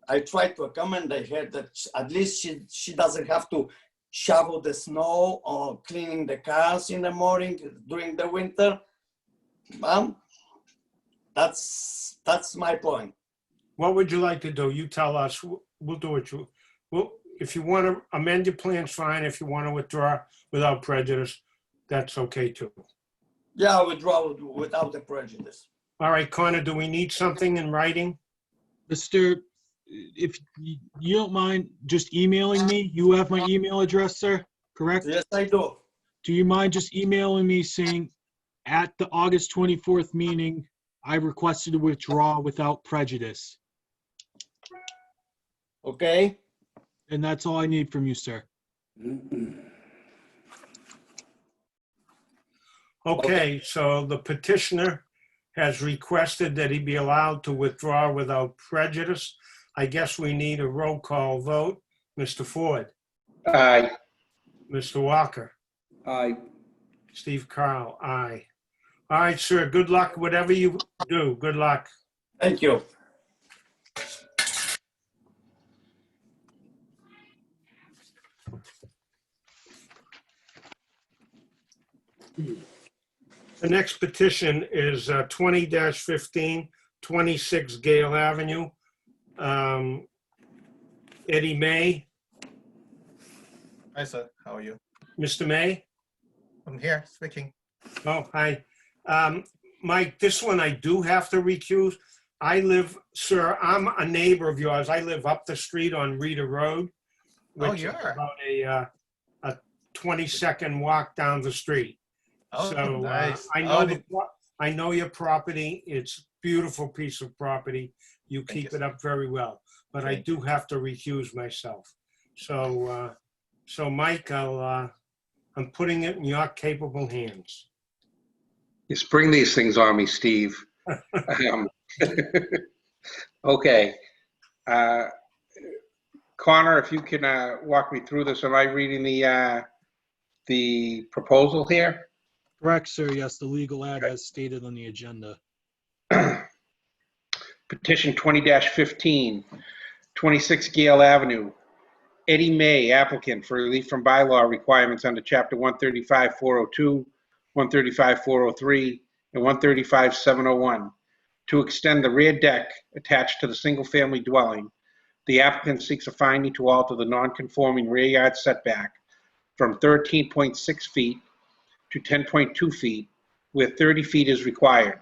Speaker 16: I tried to accommodate her that at least she doesn't have to shovel the snow or cleaning the cars in the morning during the winter. That's my point.
Speaker 2: What would you like to do? You tell us. We'll do it. If you want to amend your plans, fine. If you want to withdraw without prejudice, that's okay too.
Speaker 16: Yeah, I withdraw without the prejudice.
Speaker 2: All right, Connor, do we need something in writing?
Speaker 1: Mr., if you don't mind just emailing me, you have my email address, sir, correct?
Speaker 16: Yes, I do.
Speaker 1: Do you mind just emailing me saying, at the August 24th meeting, I requested to withdraw without prejudice?
Speaker 16: Okay.
Speaker 1: And that's all I need from you, sir.
Speaker 2: Okay, so the petitioner has requested that he be allowed to withdraw without prejudice. I guess we need a roll call vote. Mr. Ford,
Speaker 4: Aye.
Speaker 2: Mr. Walker,
Speaker 8: Aye.
Speaker 2: Steve Carl, aye. All right, sir, good luck, whatever you do, good luck.
Speaker 16: Thank you.
Speaker 2: The next petition is 20-15, 26 Gale Avenue. Eddie May,
Speaker 17: Hi, sir. How are you?
Speaker 2: Mr. May?
Speaker 17: I'm here speaking.
Speaker 2: Oh, hi. Mike, this one I do have to recuse. Sir, I'm a neighbor of yours. I live up the street on Rita Road.
Speaker 17: Oh,
Speaker 2: which is
Speaker 17: you are?
Speaker 2: about a 20-second walk down the street.
Speaker 17: Oh,
Speaker 2: So
Speaker 17: nice.
Speaker 2: I know your property. It's a beautiful piece of property. You keep it up very well, but I do have to recuse myself. So, Mike, I'm putting it in your capable hands.
Speaker 4: You spring these things on me, Steve. Okay. Connor, if you can walk me through this. Am I reading the proposal here?
Speaker 1: Correct, sir. Yes, the legal ad as stated on the agenda.
Speaker 4: Petition 20-15, 26 Gale Avenue. Eddie May, applicant for relief from bylaw requirements under Chapter 135-402, 135-403, and 135-701 to extend the rear deck attached to the single-family dwelling. The applicant seeks a finding to alter the non-conforming rear yard setback from 13.6 feet to 10.2 feet, where 30 feet is required.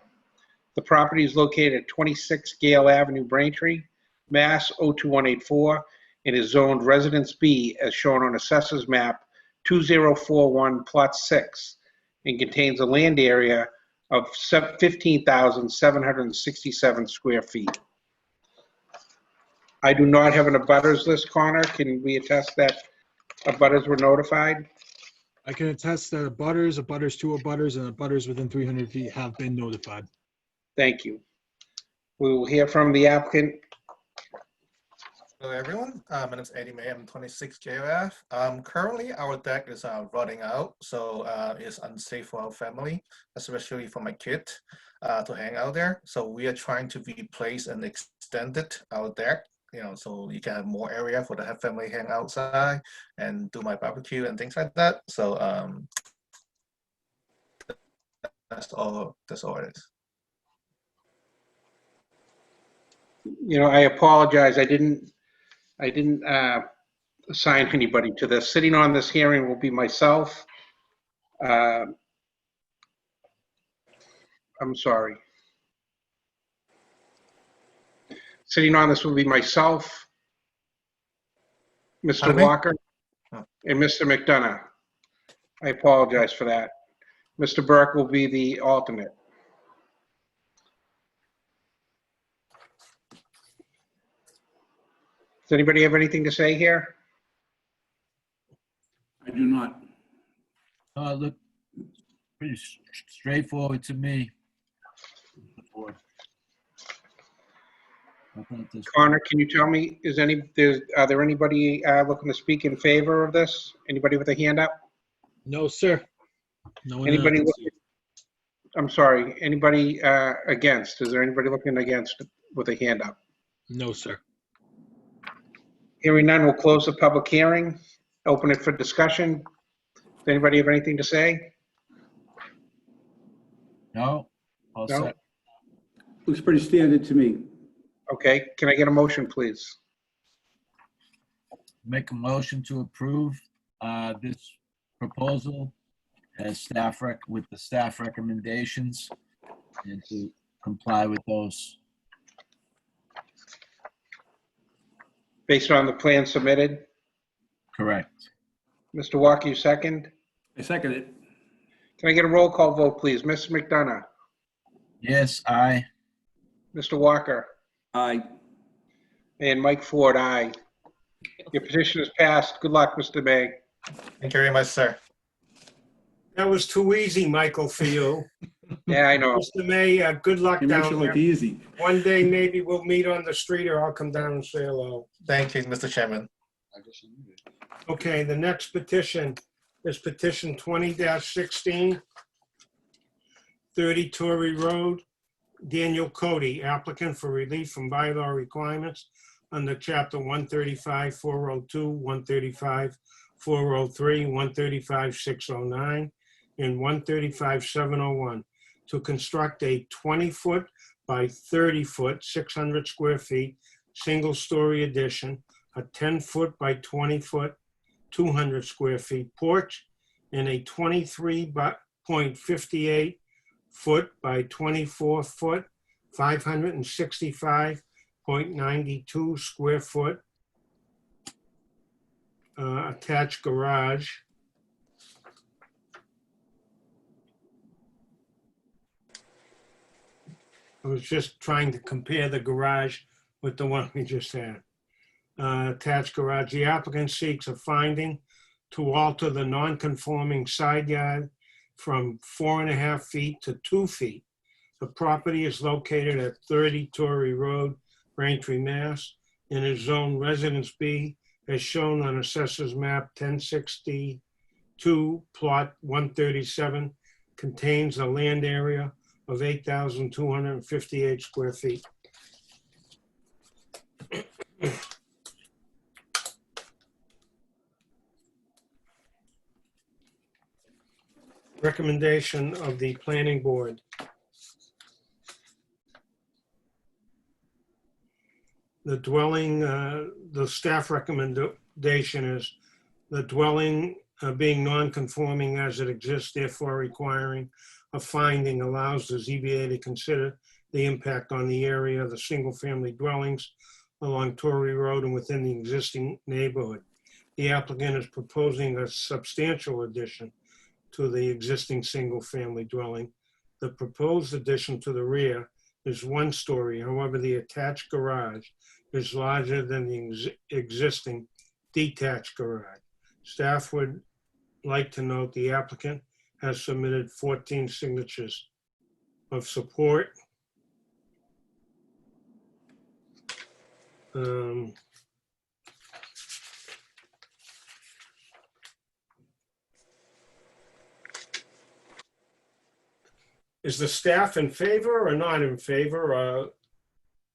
Speaker 4: The property is located at 26 Gale Avenue, Braintree, Mass. 02184, and is zoned Residence B as shown on Assessors Map 2041, Plot 6, and contains a land area of 15,767 square feet. I do not have an abutters list, Connor. Can we attest that abutters were notified?
Speaker 1: I can attest that abutters to abutters, and abutters within 300 feet have been notified.
Speaker 4: Thank you. We will hear from the applicant.
Speaker 17: Hello, everyone. My name is Eddie May. I'm 26 JF. Currently, our deck is rotting out, so it's unsafe for our family, especially for my kid to hang out there. So we are trying to replace and extend our deck, so you can have more area for the family hang outside and do my barbecue and things like that. So that's all it is.
Speaker 4: I apologize. I didn't assign anybody to this. Sitting on this hearing will be myself. I'm sorry. Sitting on this will be myself, Mr.
Speaker 17: Pardon me?
Speaker 4: Walker, and Mr. McDonough. I apologize for that. Mr. Burke will be the alternate. Does anybody have anything to say here?
Speaker 8: I do not.
Speaker 5: Look, pretty straightforward to me.
Speaker 4: Connor, can you tell me, are there anybody looking to speak in favor of this? Anybody with a hand up?
Speaker 1: No, sir. No one
Speaker 4: Anybody
Speaker 1: else.
Speaker 4: looking? I'm sorry, anybody against? Is there anybody looking against with a hand up?
Speaker 1: No, sir.
Speaker 4: Hearing none, we'll close the public hearing, open it for discussion. Does anybody have anything to say?
Speaker 5: No? All
Speaker 4: No?
Speaker 5: set.
Speaker 8: Looks pretty standard to me.
Speaker 4: Okay, can I get a motion, please?
Speaker 5: Make a motion to approve this proposal as with the staff recommendations and to comply with those.
Speaker 4: Based on the plan submitted?
Speaker 5: Correct.
Speaker 4: Mr. Walker, you second?
Speaker 8: I second it.
Speaker 4: Can I get a roll call vote, please? Mr. McDonough?
Speaker 5: Yes, aye.
Speaker 4: Mr. Walker?
Speaker 8: Aye.
Speaker 4: And Mike Ford, aye. Your petition is passed. Good luck, Mr. May.
Speaker 17: Thank you very much, sir.
Speaker 2: That was too easy, Michael, for you.
Speaker 4: Yeah, I know.
Speaker 2: Mr. May, good luck
Speaker 8: It makes
Speaker 2: down
Speaker 8: it look
Speaker 2: there.
Speaker 8: easy.
Speaker 2: One day, maybe we'll meet on the street or I'll come down and say hello.
Speaker 17: Thank you, Mr. Chairman.
Speaker 2: Okay, the next petition is petition 20-16, 30 Torrey Road. Daniel Cody, applicant for relief from bylaw requirements under chapter 135, 402, 135, 403, 135, 609, and 135, 701 to construct a 20-foot by 30-foot, 600 square feet, single-story addition, a 10-foot by 20-foot, 200 square feet porch, and a 23.58 foot by 24 foot, 565.92 square foot attached garage. I was just trying to compare the garage with the one we just had. Attached garage. The applicant seeks a finding to alter the non-conforming side yard from 4.5 feet to 2 feet. The property is located at 30 Torrey Road, Braintree, Mass. And is zoned Residence B as shown on Assessor's Map 1062, Plot 137, contains a land area of 8,258 square feet. Recommendation of the planning board. The dwelling, the staff recommendation is the dwelling being non-conforming as it exists, therefore requiring a finding allows the ZBA to consider the impact on the area of the single-family dwellings along Torrey Road and within the existing neighborhood. The applicant is proposing a substantial addition to the existing single-family dwelling. The proposed addition to the rear is 1 story. However, the attached garage is larger than the existing detached garage. Staff would like to note the applicant has submitted 14 signatures of support. Is the staff in favor or not in favor, or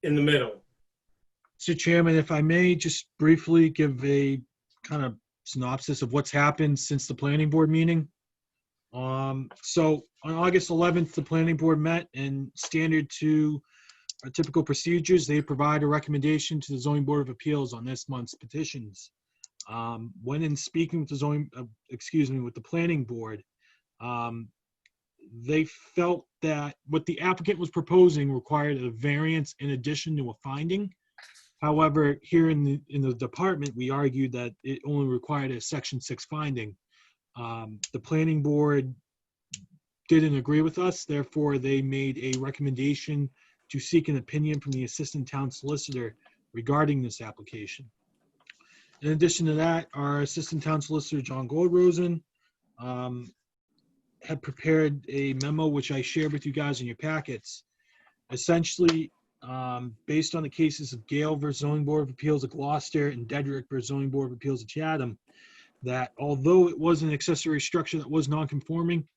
Speaker 2: in the middle?
Speaker 1: Mr. Chairman, if I may just briefly give a kind of synopsis of what's happened since the planning board meeting. So on August 11th, the planning board met, and standard to our typical procedures, they provide a recommendation to the zoning board of appeals on this month's petitions. When in speaking with the with the planning board, they felt that what the applicant was proposing required a variance in addition to a finding. However, here in the department, we argued that it only required a Section 6 finding. The planning board didn't agree with us, therefore they made a recommendation to seek an opinion from the assistant town solicitor regarding this application. In addition to that, our assistant town solicitor, John Goldrosen, had prepared a memo which I shared with you guys in your packets. Essentially, based on the cases of Gale versus Zoning Board of Appeals of Gloucester and Dedrick versus Zoning Board of Appeals of Chatham, that although it was an accessory structure that was non-conforming,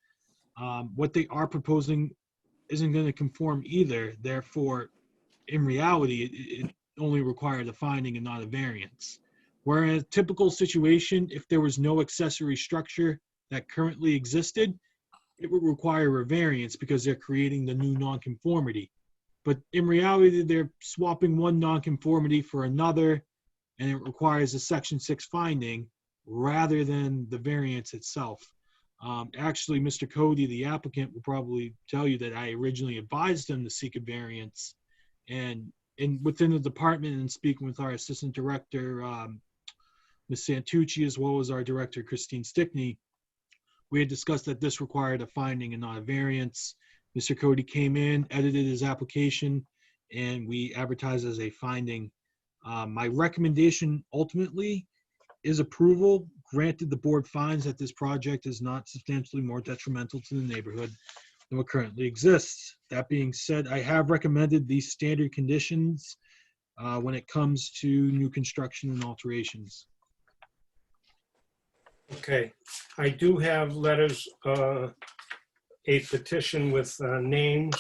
Speaker 1: what they are proposing isn't going to conform either. Therefore, in reality, it only required a finding and not a variance. Where in a typical situation, if there was no accessory structure that currently existed, it would require a variance because they're creating the new nonconformity. But in reality, they're swapping one nonconformity for another, and it requires a Section 6 finding rather than the variance itself. Actually, Mr. Cody, the applicant, will probably tell you that I originally advised him to seek a variance. And within the department, and speaking with our assistant director, Ms. Santucci, as well as our director, Christine Stickney, we had discussed that this required a finding and not a variance. Mr. Cody came in, edited his application, and we advertised as a finding. My recommendation ultimately is approval, granted the board finds that this project is not substantially more detrimental to the neighborhood. than what currently exists. That being said, I have recommended these standard conditions when it comes to new construction and alterations.
Speaker 2: Okay, I do have letters, a petition with names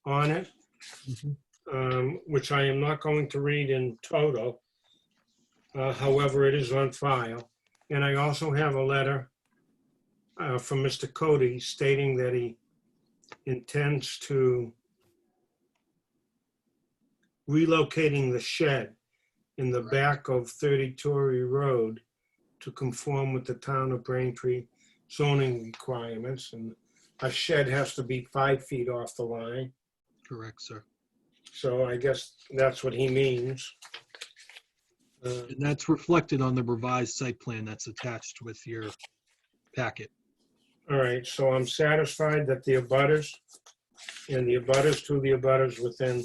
Speaker 2: on it, which I am not going to read in total. However, it is on file. And I also have a letter from Mr. Cody stating that he intends to relocating the shed in the back of 30 Torrey Road to conform with the town of Braintree zoning requirements. And a shed has to be 5 feet off the line.
Speaker 1: Correct, sir.
Speaker 2: So I guess that's what he means.
Speaker 1: And that's reflected on the revised site plan that's attached with your packet.
Speaker 2: All right, so I'm satisfied that the abutters and the abutters to the abutters within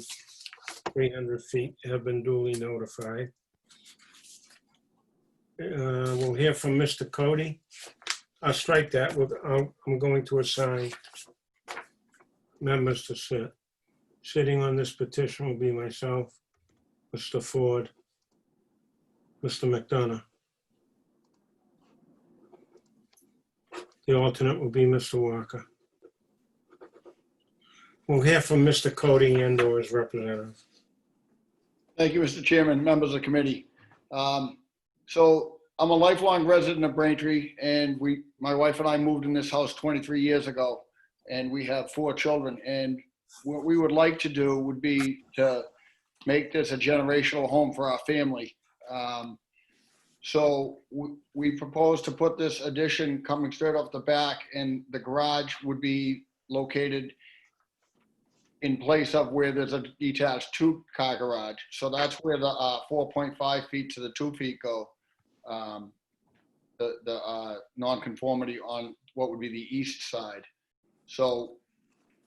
Speaker 2: 300 feet have been duly notified. We'll hear from Mr. Cody. I'll strike that. I'm going to assign members to sit. Sitting on this petition will be myself, Mr. Ford, Mr. McDonough. The alternate will be Mr. Walker. We'll hear from Mr. Cody and/or his representative.
Speaker 18: Thank you, Mr. Chairman, members of the committee. So I'm a lifelong resident of Braintree, and my wife and I moved in this house 23 years ago, and we have 4 children. And what we would like to do would be to make this a generational home for our family. So we propose to put this addition coming straight off the back, and the garage would be located in place of where there's a detached 2-car garage. So that's where the 4.5 feet to the 2 feet go. The nonconformity on what would be the east side. So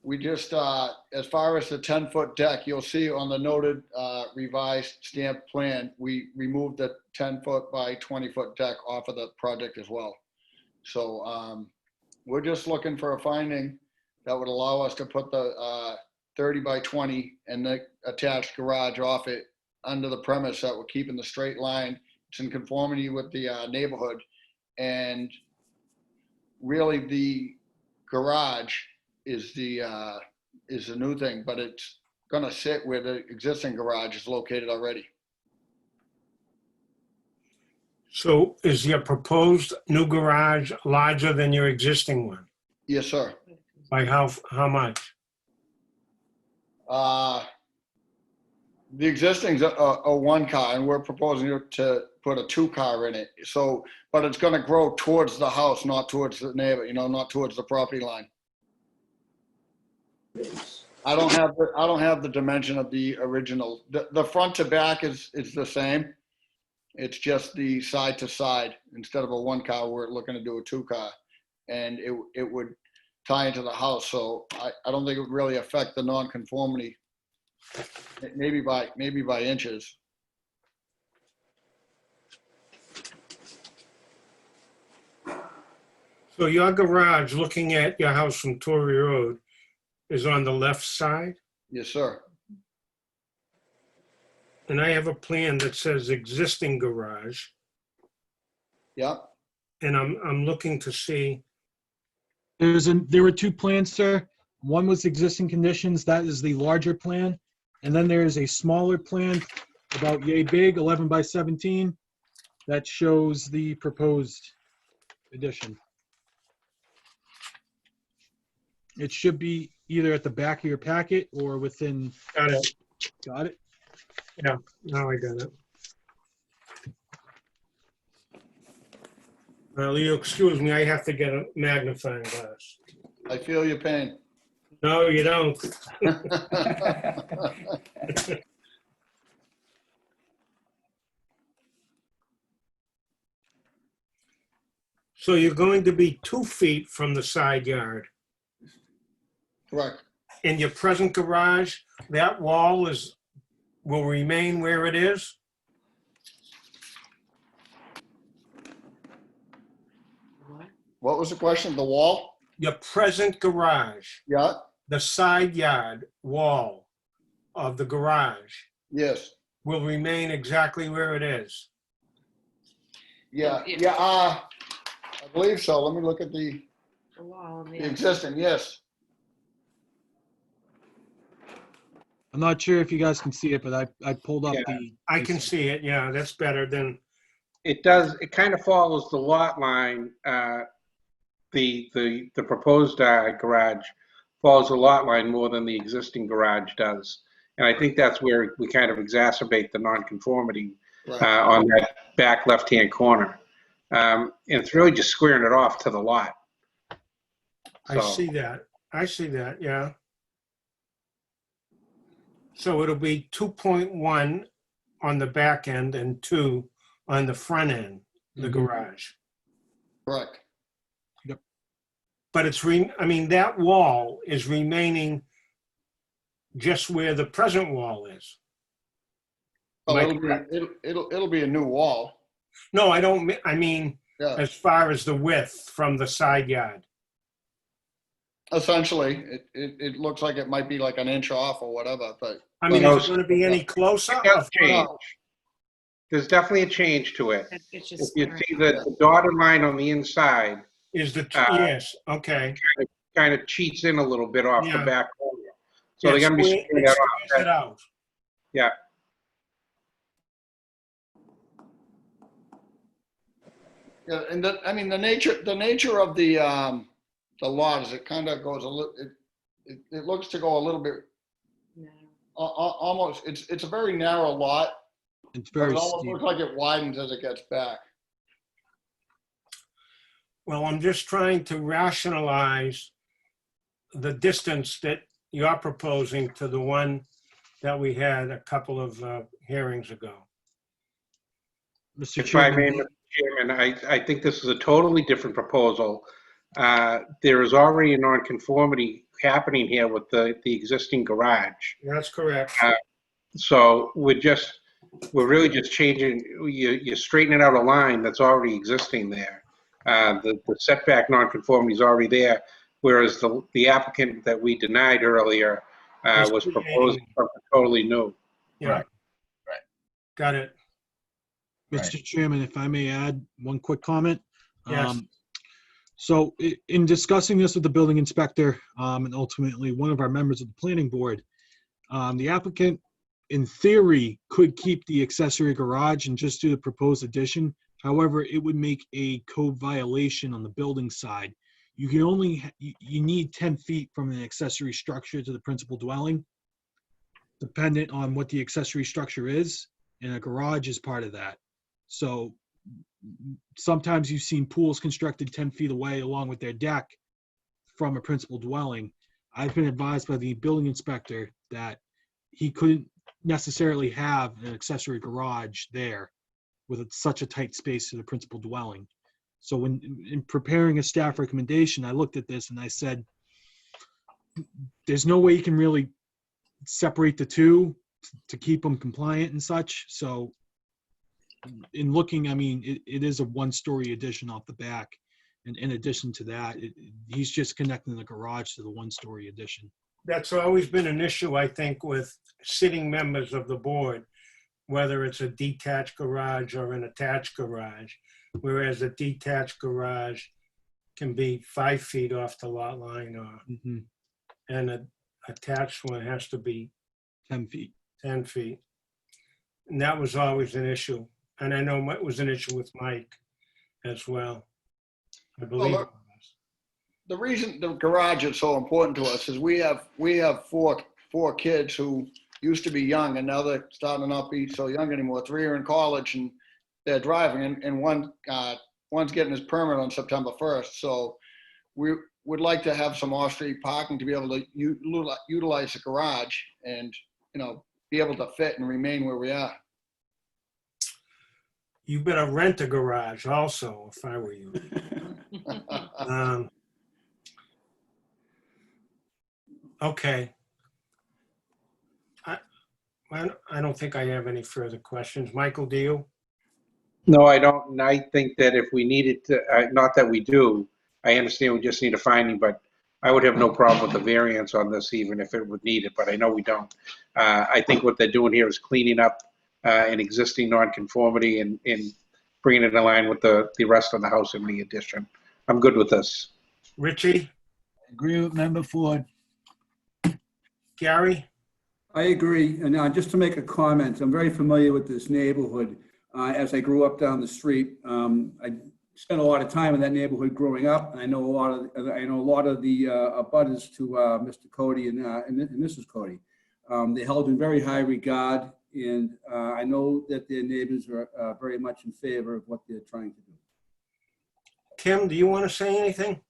Speaker 18: we just, as far as the 10-foot deck, you'll see on the noted revised stamp plan, we removed the 10-foot by 20-foot deck off of the project as well. So we're just looking for a finding that would allow us to put the 30 by 20 and the attached garage off it under the premise that we're keeping the straight line. It's in conformity with the neighborhood. And really the garage is the new thing, but it's gonna sit where the existing garage is located already.
Speaker 2: So is your proposed new garage larger than your existing one?
Speaker 18: Yes, sir.
Speaker 2: By how much?
Speaker 18: The existing's a 1-car, and we're proposing to put a 2-car in it. So, but it's gonna grow towards the house, not towards the neighbor, not towards the property line. I don't have the dimension of the original. The front to back is the same. It's just the side to side. Instead of a 1-car, we're looking to do a 2-car, and it would tie into the house. So I don't think it would really affect the nonconformity. Maybe by inches.
Speaker 2: So your garage, looking at your house from Torrey Road, is on the left side?
Speaker 18: Yes, sir.
Speaker 2: And I have a plan that says existing garage.
Speaker 18: Yep.
Speaker 2: And I'm looking to see.
Speaker 1: There were 2 plans, sir. One was existing conditions. That is the larger plan. And then there is a smaller plan about yay big, 11 by 17, that shows the proposed addition. It should be either at the back of your packet or within.
Speaker 2: Got it.
Speaker 1: Got it?
Speaker 2: Yeah, now I got it. Well, you excuse me, I have to get a magnifying glass.
Speaker 18: I feel your pain.
Speaker 2: No, you don't. So you're going to be 2 feet from the side yard.
Speaker 18: Correct.
Speaker 2: In your present garage, that wall will remain where it is?
Speaker 18: What was the question? The wall?
Speaker 2: your present garage,
Speaker 18: Yeah,
Speaker 2: the side yard wall of the garage
Speaker 18: yes,
Speaker 2: will remain exactly where it is.
Speaker 18: yeah, yeah, I believe so. Let me look at the existing, yes.
Speaker 1: I'm not sure if you guys can see it, but I pulled up
Speaker 4: Yeah,
Speaker 1: the.
Speaker 2: I can see it, yeah, that's better than,
Speaker 4: It does, it kind of follows the lot line, the proposed garage follows the lot line more than the existing garage does. And I think that's where we kind of exacerbate the nonconformity on that back left-hand corner. And it's really just squaring it off to the lot.
Speaker 2: I see that. I see that, yeah. So it'll be 2.1 on the back end and 2 on the front end, the garage.
Speaker 18: Correct.
Speaker 2: But it's, I mean, that wall is remaining just where the present wall is.
Speaker 18: Oh,
Speaker 2: Am I correct?
Speaker 18: it'll be a new wall.
Speaker 2: No, I don't, I mean,
Speaker 18: Yeah.
Speaker 2: as far as the width from the side yard.
Speaker 18: Essentially, it looks like it might be like an inch off or whatever, but.
Speaker 2: I mean, is it going to be any closer?
Speaker 4: It does change. There's definitely a change to it.
Speaker 13: It's
Speaker 4: If
Speaker 13: just
Speaker 4: you see the dotted line on the inside,
Speaker 2: Is the, yes, okay.
Speaker 4: kind of cheats in a little bit off the
Speaker 2: Yeah.
Speaker 4: back corner. So
Speaker 2: Yeah,
Speaker 4: they're gonna be
Speaker 2: square-
Speaker 4: squaring that
Speaker 2: squares it
Speaker 4: off.
Speaker 2: out.
Speaker 4: Yeah.
Speaker 18: Yeah, and I mean, the nature of the lot is it kind of goes a little, it looks to go a little bit, almost, it's a very narrow lot.
Speaker 1: It's
Speaker 18: but
Speaker 1: very
Speaker 18: It almost
Speaker 1: steep.
Speaker 18: looks like it widens as it gets back.
Speaker 2: Well, I'm just trying to rationalize the distance that you're proposing to the one that we had a couple of hearings ago.
Speaker 1: Mr.
Speaker 4: If I may,
Speaker 1: Chairman,
Speaker 4: Mr. Chairman, I think this is a totally different proposal. There is already a nonconformity happening here with the existing garage.
Speaker 2: That's correct.
Speaker 4: So we're really just changing, you're straightening out a line that's already existing there. The setback nonconformity is already there, whereas the applicant that we denied earlier was proposing something totally new.
Speaker 2: Yeah.
Speaker 5: Right.
Speaker 2: Got it.
Speaker 1: Mr. Chairman, if I may add one quick comment.
Speaker 2: Yes.
Speaker 1: So in discussing this with the building inspector and ultimately one of our members of the planning board, the applicant, in theory, could keep the accessory garage and just do the proposed addition. However, it would make a code violation on the building side. You can only, you need 10 feet from an accessory structure to the principal dwelling, dependent on what the accessory structure is, and a garage is part of that. So sometimes you've seen pools constructed 10 feet away along with their deck from a principal dwelling. I've been advised by the building inspector that he couldn't necessarily have an accessory garage there with such a tight space to the principal dwelling. So when in preparing a staff recommendation, I looked at this and I said, there's no way you can really separate the two to keep them compliant and such. So in looking, I mean, it is a one-story addition off the back. And in addition to that, he's just connecting the garage to the one-story addition.
Speaker 2: That's always been an issue, I think, with sitting members of the board, whether it's a detached garage or an attached garage, whereas a detached garage can be 5 feet off the lot line, or, and an attached one has to be
Speaker 1: 10 feet.
Speaker 2: 10 feet. And that was always an issue. And I know it was an issue with Mike as well, I believe.
Speaker 18: Well, the reason the garage is so important to us is we have four kids who used to be young and now they're starting to not be so young anymore. 3 are in college and they're driving, and one's getting his permit on September 1st. So we would like to have some off-street parking to be able to utilize the garage and, be able to fit and remain where we are.
Speaker 2: You better rent a garage also, if I were you. Okay. I don't think I have any further questions. Michael, do you?
Speaker 4: No, I don't. And I think that if we needed to, not that we do, I understand we just need a finding, but I would have no problem with the variance on this, even if it would need it, but I know we don't. I think what they're doing here is cleaning up an existing nonconformity and bringing it in line with the rest of the house in the addition. I'm good with this.
Speaker 2: Richie,
Speaker 5: Agree with Member Ford.
Speaker 2: Gary?
Speaker 8: I agree. And just to make a comment, I'm very familiar with this neighborhood. As I grew up down the street, I spent a lot of time in that neighborhood growing up. I know a lot of the abutters to Mr. Cody and Mrs. Cody. They're held in very high regard, and I know that their neighbors are very much in favor of what they're trying to do.
Speaker 2: Kim, do you want to say anything?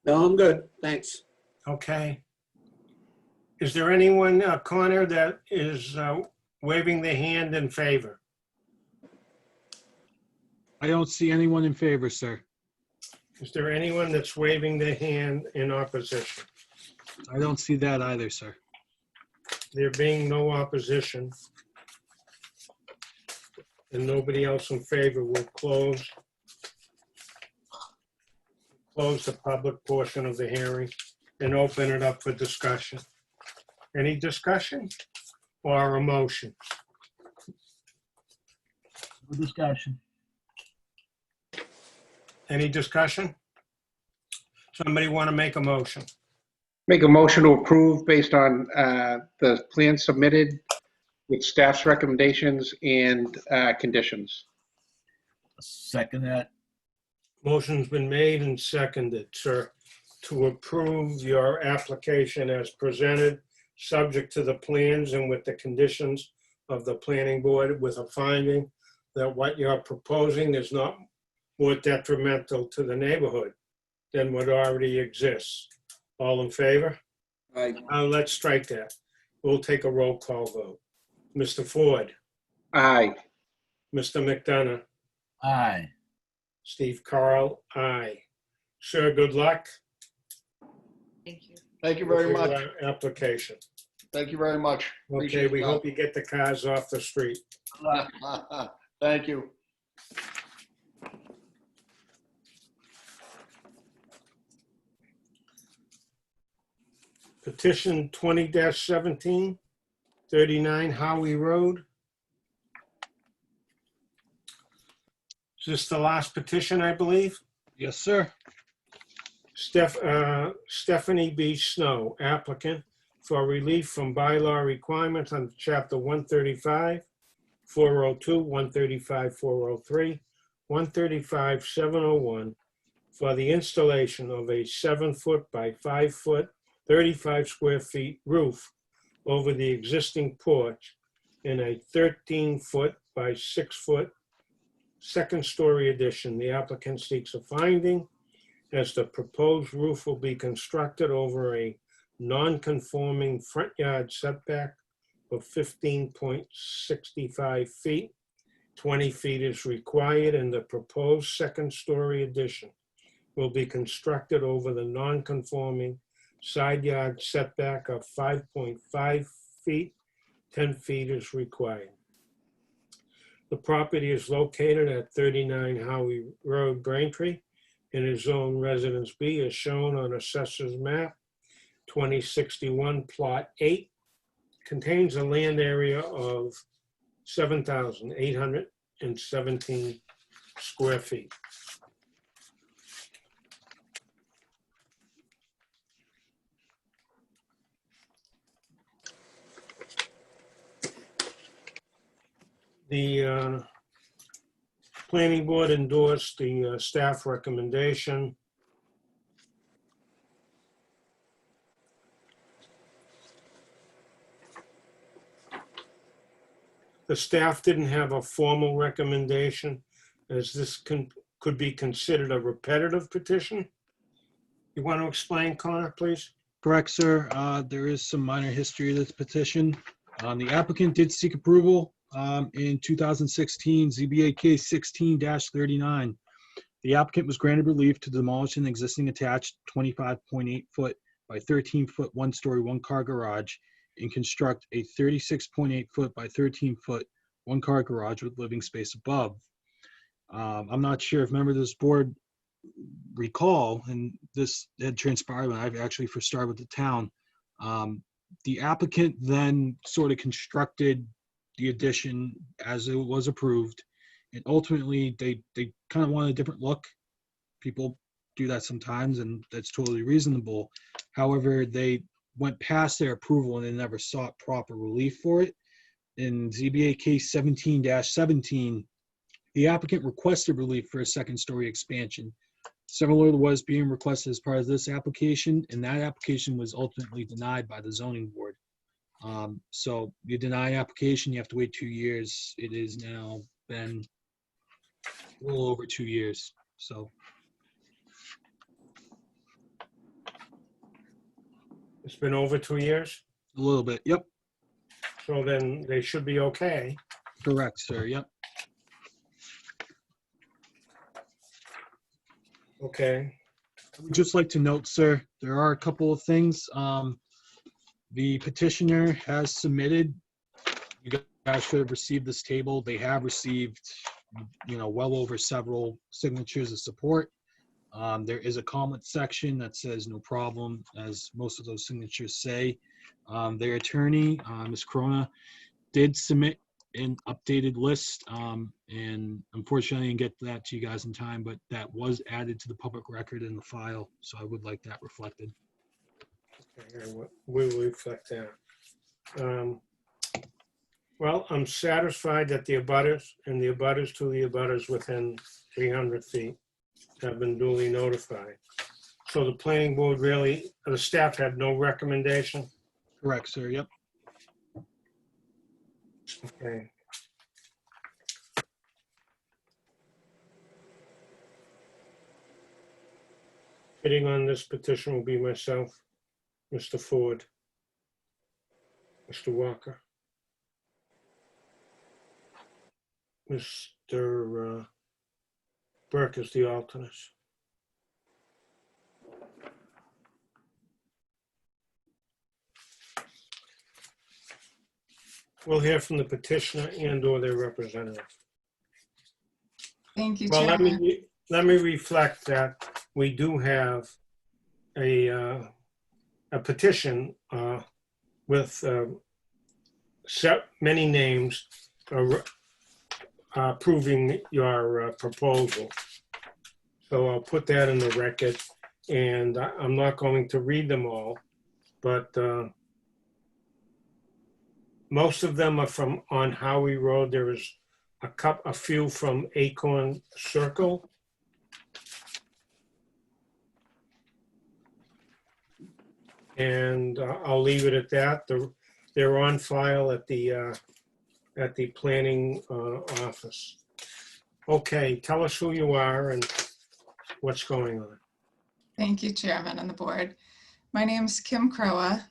Speaker 10: No, I'm good. Thanks.
Speaker 2: Okay. Is there anyone, Connor, that is waving their hand in favor?
Speaker 1: I don't see anyone in favor, sir.
Speaker 2: Is there anyone that's waving their hand in opposition?
Speaker 1: I don't see that either, sir.
Speaker 2: There being no opposition and nobody else in favor, we'll close the public portion of the hearing and open it up for discussion. Any discussion or a motion?
Speaker 5: No discussion.
Speaker 2: Any discussion? Somebody want to make a motion?
Speaker 4: Make a motion to approve based on the plan submitted with staff's recommendations and conditions.
Speaker 5: Second that.
Speaker 2: Motion's been made and seconded, sir, to approve your application as presented, subject to the plans and with the conditions of the planning board, with a finding that what you're proposing is not more detrimental to the neighborhood than what already exists. All in favor?
Speaker 8: Aye.
Speaker 2: Let's strike that. We'll take a roll call vote. Mr. Ford,
Speaker 4: Aye.
Speaker 2: Mr. McDonough,
Speaker 5: Aye.
Speaker 2: Steve Carl, aye. Sir, good luck.
Speaker 13: Thank you.
Speaker 18: Thank you very
Speaker 2: with your,
Speaker 18: much.
Speaker 2: Application.
Speaker 18: Thank you very much.
Speaker 2: Okay,
Speaker 18: Appreciate
Speaker 2: we
Speaker 18: your
Speaker 2: hope you get the cars off the street.
Speaker 18: help. Thank you.
Speaker 2: Petition 20-17, 39 Howie Road. Is this the last petition, I believe?
Speaker 1: Yes, sir.
Speaker 2: Stephanie B. Snow, applicant for relief from bylaw requirements under Chapter 135, 402, 135, 403, 135, 701 for the installation of a 7-foot by 5-foot, 35 square feet roof over the existing porch in a 13-foot by 6-foot second-story addition. The applicant seeks a finding as the proposed roof will be constructed over a non-conforming front yard setback of 15.65 feet. 20 feet is required, and the proposed second-story addition will be constructed over the non-conforming side yard setback of 5.5 feet. 10 feet is required. The property is located at 39 Howie Road, Braintree, in a zone Residence B as shown on Assessor's Map 2061 Plot 8. Contains a land area of 7,817 square feet. The planning board endorsed the staff recommendation. The staff didn't have a formal recommendation, as this could be considered a repetitive petition. You want to explain, Connor, please?
Speaker 1: Correct, sir. There is some minor history of this petition. The applicant did seek approval in 2016, ZBA case 16-39. The applicant was granted relief to demolish an existing attached 25.8 foot by 13 foot, 1-story, 1-car garage and construct a 36.8 foot by 13 foot, 1-car garage with living space above. I'm not sure if members of this board recall, and this had transpired when I've actually first started with the town, the applicant then sort of constructed the addition as it was approved, and ultimately they kind of wanted a different look. People do that sometimes, and that's totally reasonable. However, they went past their approval and they never sought proper relief for it. In ZBA case 17-17, the applicant requested relief for a second-story expansion, similar to what is being requested as part of this application, and that application was ultimately denied by the zoning board. So you deny application, you have to wait 2 years. It has now been a little over 2 years, so.
Speaker 2: It's been over 2 years?
Speaker 1: A little bit, yep.
Speaker 2: So then they should be okay.
Speaker 1: Correct, sir, yep.
Speaker 2: Okay.
Speaker 1: I would just like to note, sir, there are a couple of things. The petitioner has submitted, you guys should have received this table. They have received, well over several signatures of support. There is a comment section that says no problem, as most of those signatures say. Their attorney, Ms. Corona, did submit an updated list, and unfortunately I didn't get that to you guys in time, but that was added to the public record in the file, so I would like that reflected.
Speaker 2: Okay, we will reflect that. Well, I'm satisfied that the abutters and the abutters to the abutters within 300 feet have been duly notified. So the planning board really, the staff had no recommendation?
Speaker 1: Correct, sir, yep.
Speaker 2: Okay. Sitting on this petition will be myself, Mr. Ford, Mr. Walker, Mr. Burke is the alternate. We'll hear from the petitioner and/or their representative.
Speaker 19: Thank you,
Speaker 2: Well,
Speaker 19: Chairman.
Speaker 2: let me reflect that we do have a petition with many names approving your proposal. So I'll put that in the record, and I'm not going to read them all, but most of them are from on Howie Road. There is a few from Acorn Circle. And I'll leave it at that. They're on file at the planning office. Okay, tell us who you are and what's going on.
Speaker 19: Thank you, Chairman and the board. My name's Kim Crowa.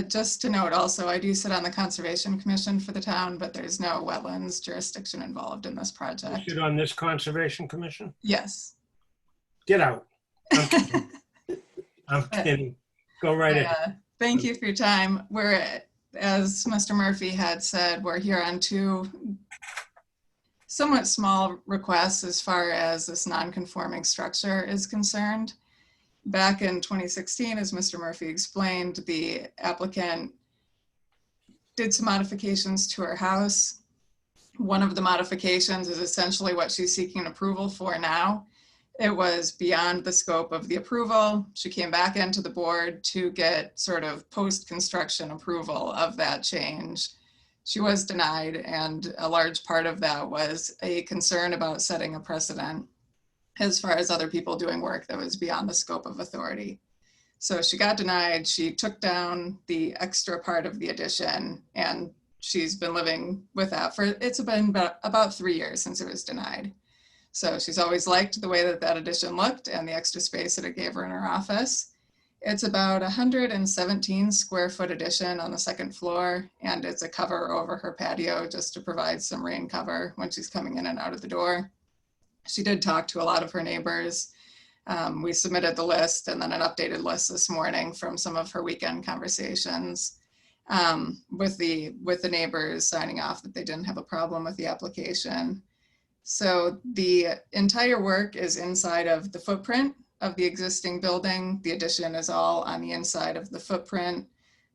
Speaker 19: Just to note also, I do sit on the Conservation Commission for the town, but there's no wetlands jurisdiction involved in this project.
Speaker 2: You sit on this Conservation Commission?
Speaker 19: Yes.
Speaker 2: Get out. I'm kidding. Go right ahead.
Speaker 19: Thank you for your time. As Mr. Murphy had said, we're here on two somewhat small requests as far as this non-conforming structure is concerned. Back in 2016, as Mr. Murphy explained, the applicant did some modifications to her house. One of the modifications is essentially what she's seeking approval for now. It was beyond the scope of the approval. She came back into the board to get sort of post-construction approval of that change. She was denied, and a large part of that was a concern about setting a precedent as far as other people doing work that was beyond the scope of authority. So she got denied. She took down the extra part of the addition, and she's been living with that it's been about 3 years since it was denied. So she's always liked the way that that addition looked and the extra space that it gave her in her office. It's about 117 square foot addition on the second floor, and it's a cover over her patio just to provide some rain cover when she's coming in and out of the door. She did talk to a lot of her neighbors. We submitted the list and then an updated list this morning from some of her weekend conversations with the neighbors signing off that they didn't have a problem with the application. So the entire work is inside of the footprint of the existing building. The addition is all on the inside of the footprint.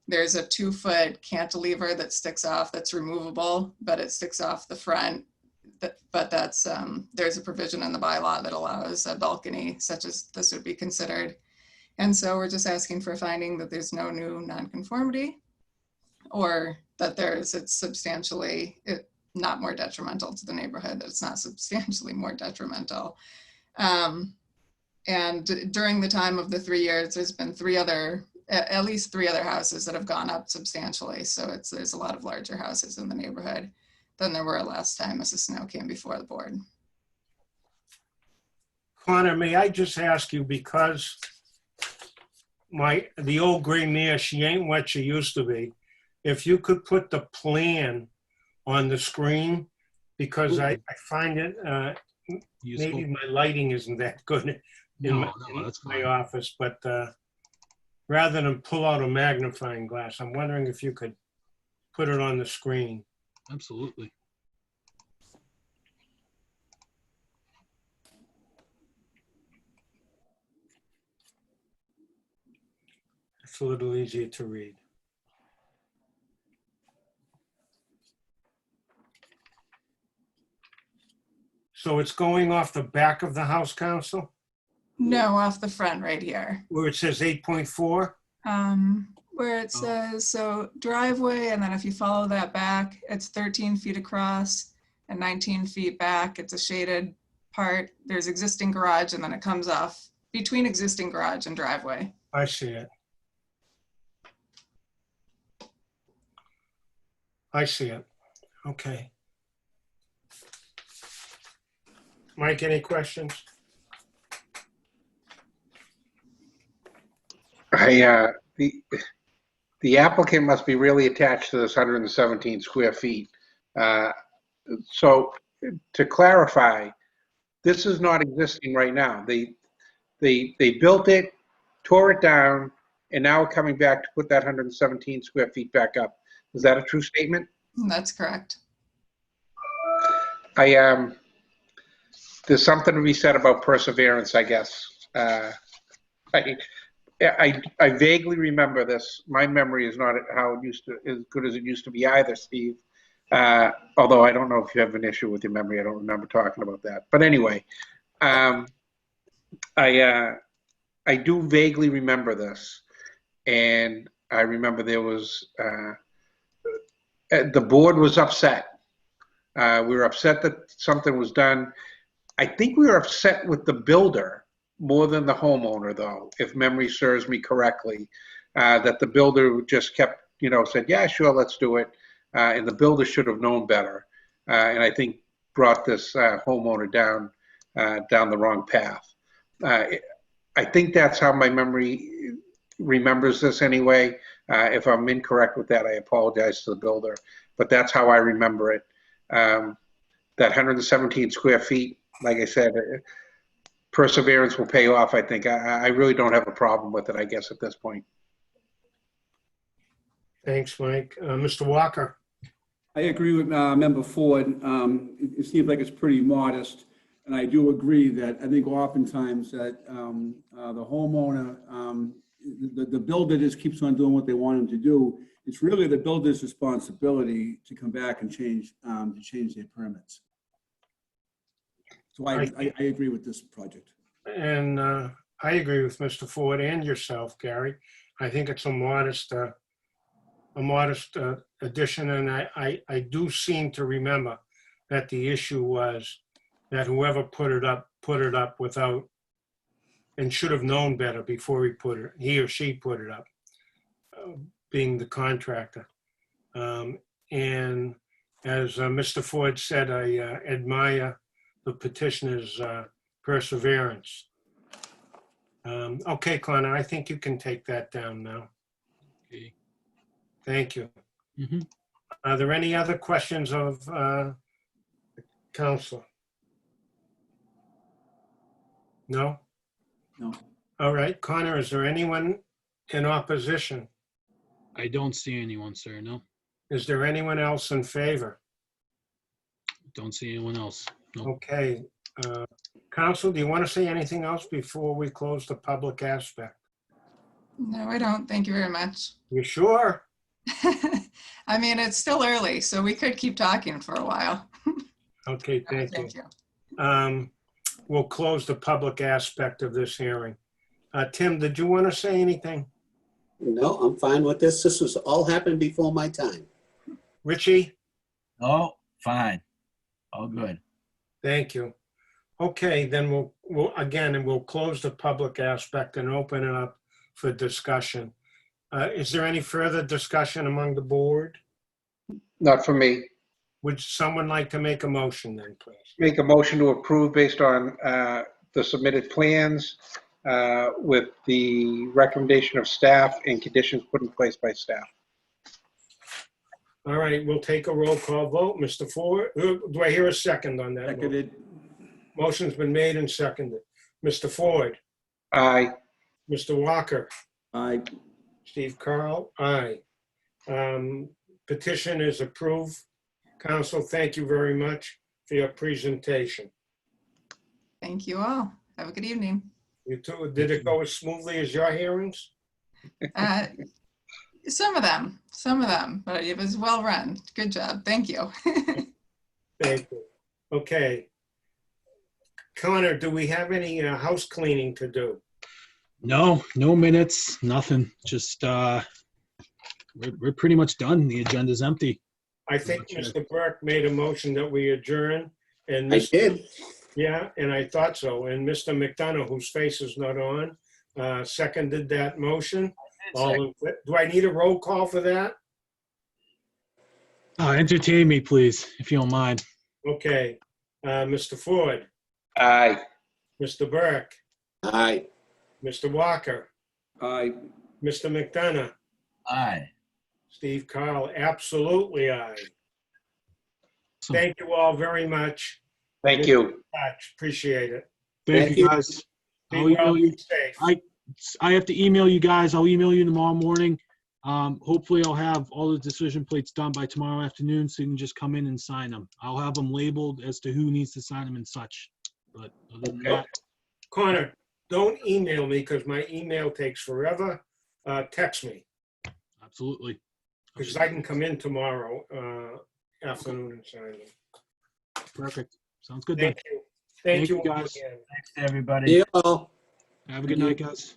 Speaker 19: There's a 2-foot cantilever that sticks off that's removable, but it sticks off the front. But that's, there's a provision in the bylaw that allows a balcony such as this would be considered. And so we're just asking for a finding that there's no new nonconformity, or that it's substantially not more detrimental to the neighborhood, that it's not substantially more detrimental. And during the time of the 3 years, there's been at least three other houses that have gone up substantially. So there's a lot of larger houses in the neighborhood than there were last time Mrs. Snow came before the board.
Speaker 2: Connor, may I just ask you, because the old gray mare, she ain't what she used to be, if you could put the plan on the screen, because I find it, maybe my lighting isn't that good in my office, but rather than pull out a magnifying glass, I'm wondering if you could put it on the screen.
Speaker 1: Absolutely.
Speaker 2: It's a little easier to read. So it's going off the back of the house, Council?
Speaker 19: No, off the front right here.
Speaker 2: Where it says 8.4?
Speaker 19: Where it says, so driveway, and then if you follow that back, it's 13 feet across and 19 feet back. It's a shaded part. There's existing garage, and then it comes off between existing garage and driveway.
Speaker 2: I see it. I see it. Okay. Mike, any questions?
Speaker 4: The applicant must be really attached to this 117 square feet. So to clarify, this is not existing right now. They built it, tore it down, and now we're coming back to put that 117 square feet back up. Is that a true statement?
Speaker 19: That's correct.
Speaker 4: There's something to be said about perseverance, I guess. I vaguely remember this. My memory is not how it used to, as good as it used to be either, Steve. Although I don't know if you have an issue with your memory. I don't remember talking about that. But anyway, I do vaguely remember this. And I remember there was, the board was upset. We were upset that something was done. I think we were upset with the builder more than the homeowner, though, if memory serves me correctly, that the builder just kept, said, yeah, sure, let's do it. And the builder should have known better. And I think brought this homeowner down the wrong path. I think that's how my memory remembers this anyway. If I'm incorrect with that, I apologize to the builder, but that's how I remember it. That 117 square feet, like I said, perseverance will pay off, I think. I really don't have a problem with it, I guess, at this point.
Speaker 2: Thanks, Mike. Mr. Walker.
Speaker 8: I agree with Member Ford. It seems like it's pretty modest. And I do agree that I think oftentimes that the homeowner, the builder just keeps on doing what they want him to do. It's really the builder's responsibility to come back and change their permits. So I agree with this project.
Speaker 2: And I agree with Mr. Ford and yourself, Gary. I think it's a modest addition, and I do seem to remember that the issue was that whoever put it up without, and should have known better before he or she put it up, being the contractor. And as Mr. Ford said, I admire the petitioner's perseverance. Okay, Connor, I think you can take that down now.
Speaker 1: Okay.
Speaker 2: Thank you. Are there any other questions of council? No?
Speaker 8: No.
Speaker 2: All right, Connor, is there anyone in opposition?
Speaker 1: I don't see anyone, sir, no.
Speaker 2: Is there anyone else in favor?
Speaker 1: Don't see anyone else.
Speaker 2: Okay. Counsel, do you want to say anything else before we close the public aspect?
Speaker 19: No, I don't. Thank you very much.
Speaker 2: You sure?
Speaker 19: I mean, it's still early, so we could keep talking for a while.
Speaker 2: Okay, thank you.
Speaker 19: Thank you.
Speaker 2: We'll close the public aspect of this hearing. Tim, did you want to say anything?
Speaker 10: No, I'm fine with this. This was all happened before my time.
Speaker 2: Richie?
Speaker 5: Oh, fine. All good.
Speaker 2: Thank you. Okay, then we'll close the public aspect and open it up for discussion. Is there any further discussion among the board?
Speaker 4: Not for me.
Speaker 2: Would someone like to make a motion then, please?
Speaker 4: Make a motion to approve based on the submitted plans with the recommendation of staff and conditions put in place by staff.
Speaker 2: All right, we'll take a roll call vote. Mr. Ford, do I hear a second on that?
Speaker 8: Seconded.
Speaker 2: Motion's been made and seconded. Mr. Ford?
Speaker 4: Aye.
Speaker 2: Mr. Walker?
Speaker 8: Aye.
Speaker 2: Steve Carl? Aye. Petition is approved. Council, thank you very much for your presentation.
Speaker 19: Thank you all. Have a good evening.
Speaker 2: You too. Did it go as smoothly as your hearings?
Speaker 19: Some of them, but it was well run. Good job. Thank you.
Speaker 2: Thank you. Okay. Connor, do we have any house cleaning to do?
Speaker 1: No minutes, nothing. Just, we're pretty much done. The agenda's empty.
Speaker 2: I think Mr. Burke made a motion that we adjourn. And
Speaker 10: I did.
Speaker 2: Yeah, and I thought so. And Mr. McDonough, whose face is not on, seconded that motion. Do I need a roll call for that?
Speaker 1: Entertain me, please, if you don't mind.
Speaker 2: Okay. Mr. Ford?
Speaker 4: Aye.
Speaker 2: Mr. Burke?
Speaker 10: Aye.
Speaker 2: Mr. Walker?
Speaker 8: Aye.
Speaker 2: Mr. McDonough?
Speaker 5: Aye.
Speaker 2: Steve Carl, absolutely aye. Thank you all very much.
Speaker 4: Thank you.
Speaker 2: Appreciate it.
Speaker 1: Thank you, guys.
Speaker 2: Be
Speaker 1: I'll
Speaker 2: well,
Speaker 1: email you.
Speaker 2: be safe.
Speaker 1: I have to email you guys. I'll email you tomorrow morning. Hopefully I'll have all the decision plates done by tomorrow afternoon, so you can just come in and sign them. I'll have them labeled as to who needs to sign them and such. But other than that,
Speaker 2: Connor, don't email me because my email takes forever. Text me
Speaker 1: absolutely.
Speaker 2: because I can come in tomorrow afternoon and sign them.
Speaker 1: Perfect. Sounds good.
Speaker 2: Thank
Speaker 1: then.
Speaker 2: you. Thank you
Speaker 1: guys.
Speaker 2: again.
Speaker 5: Thanks, everybody.
Speaker 10: See you all.
Speaker 1: Have a good night, guys.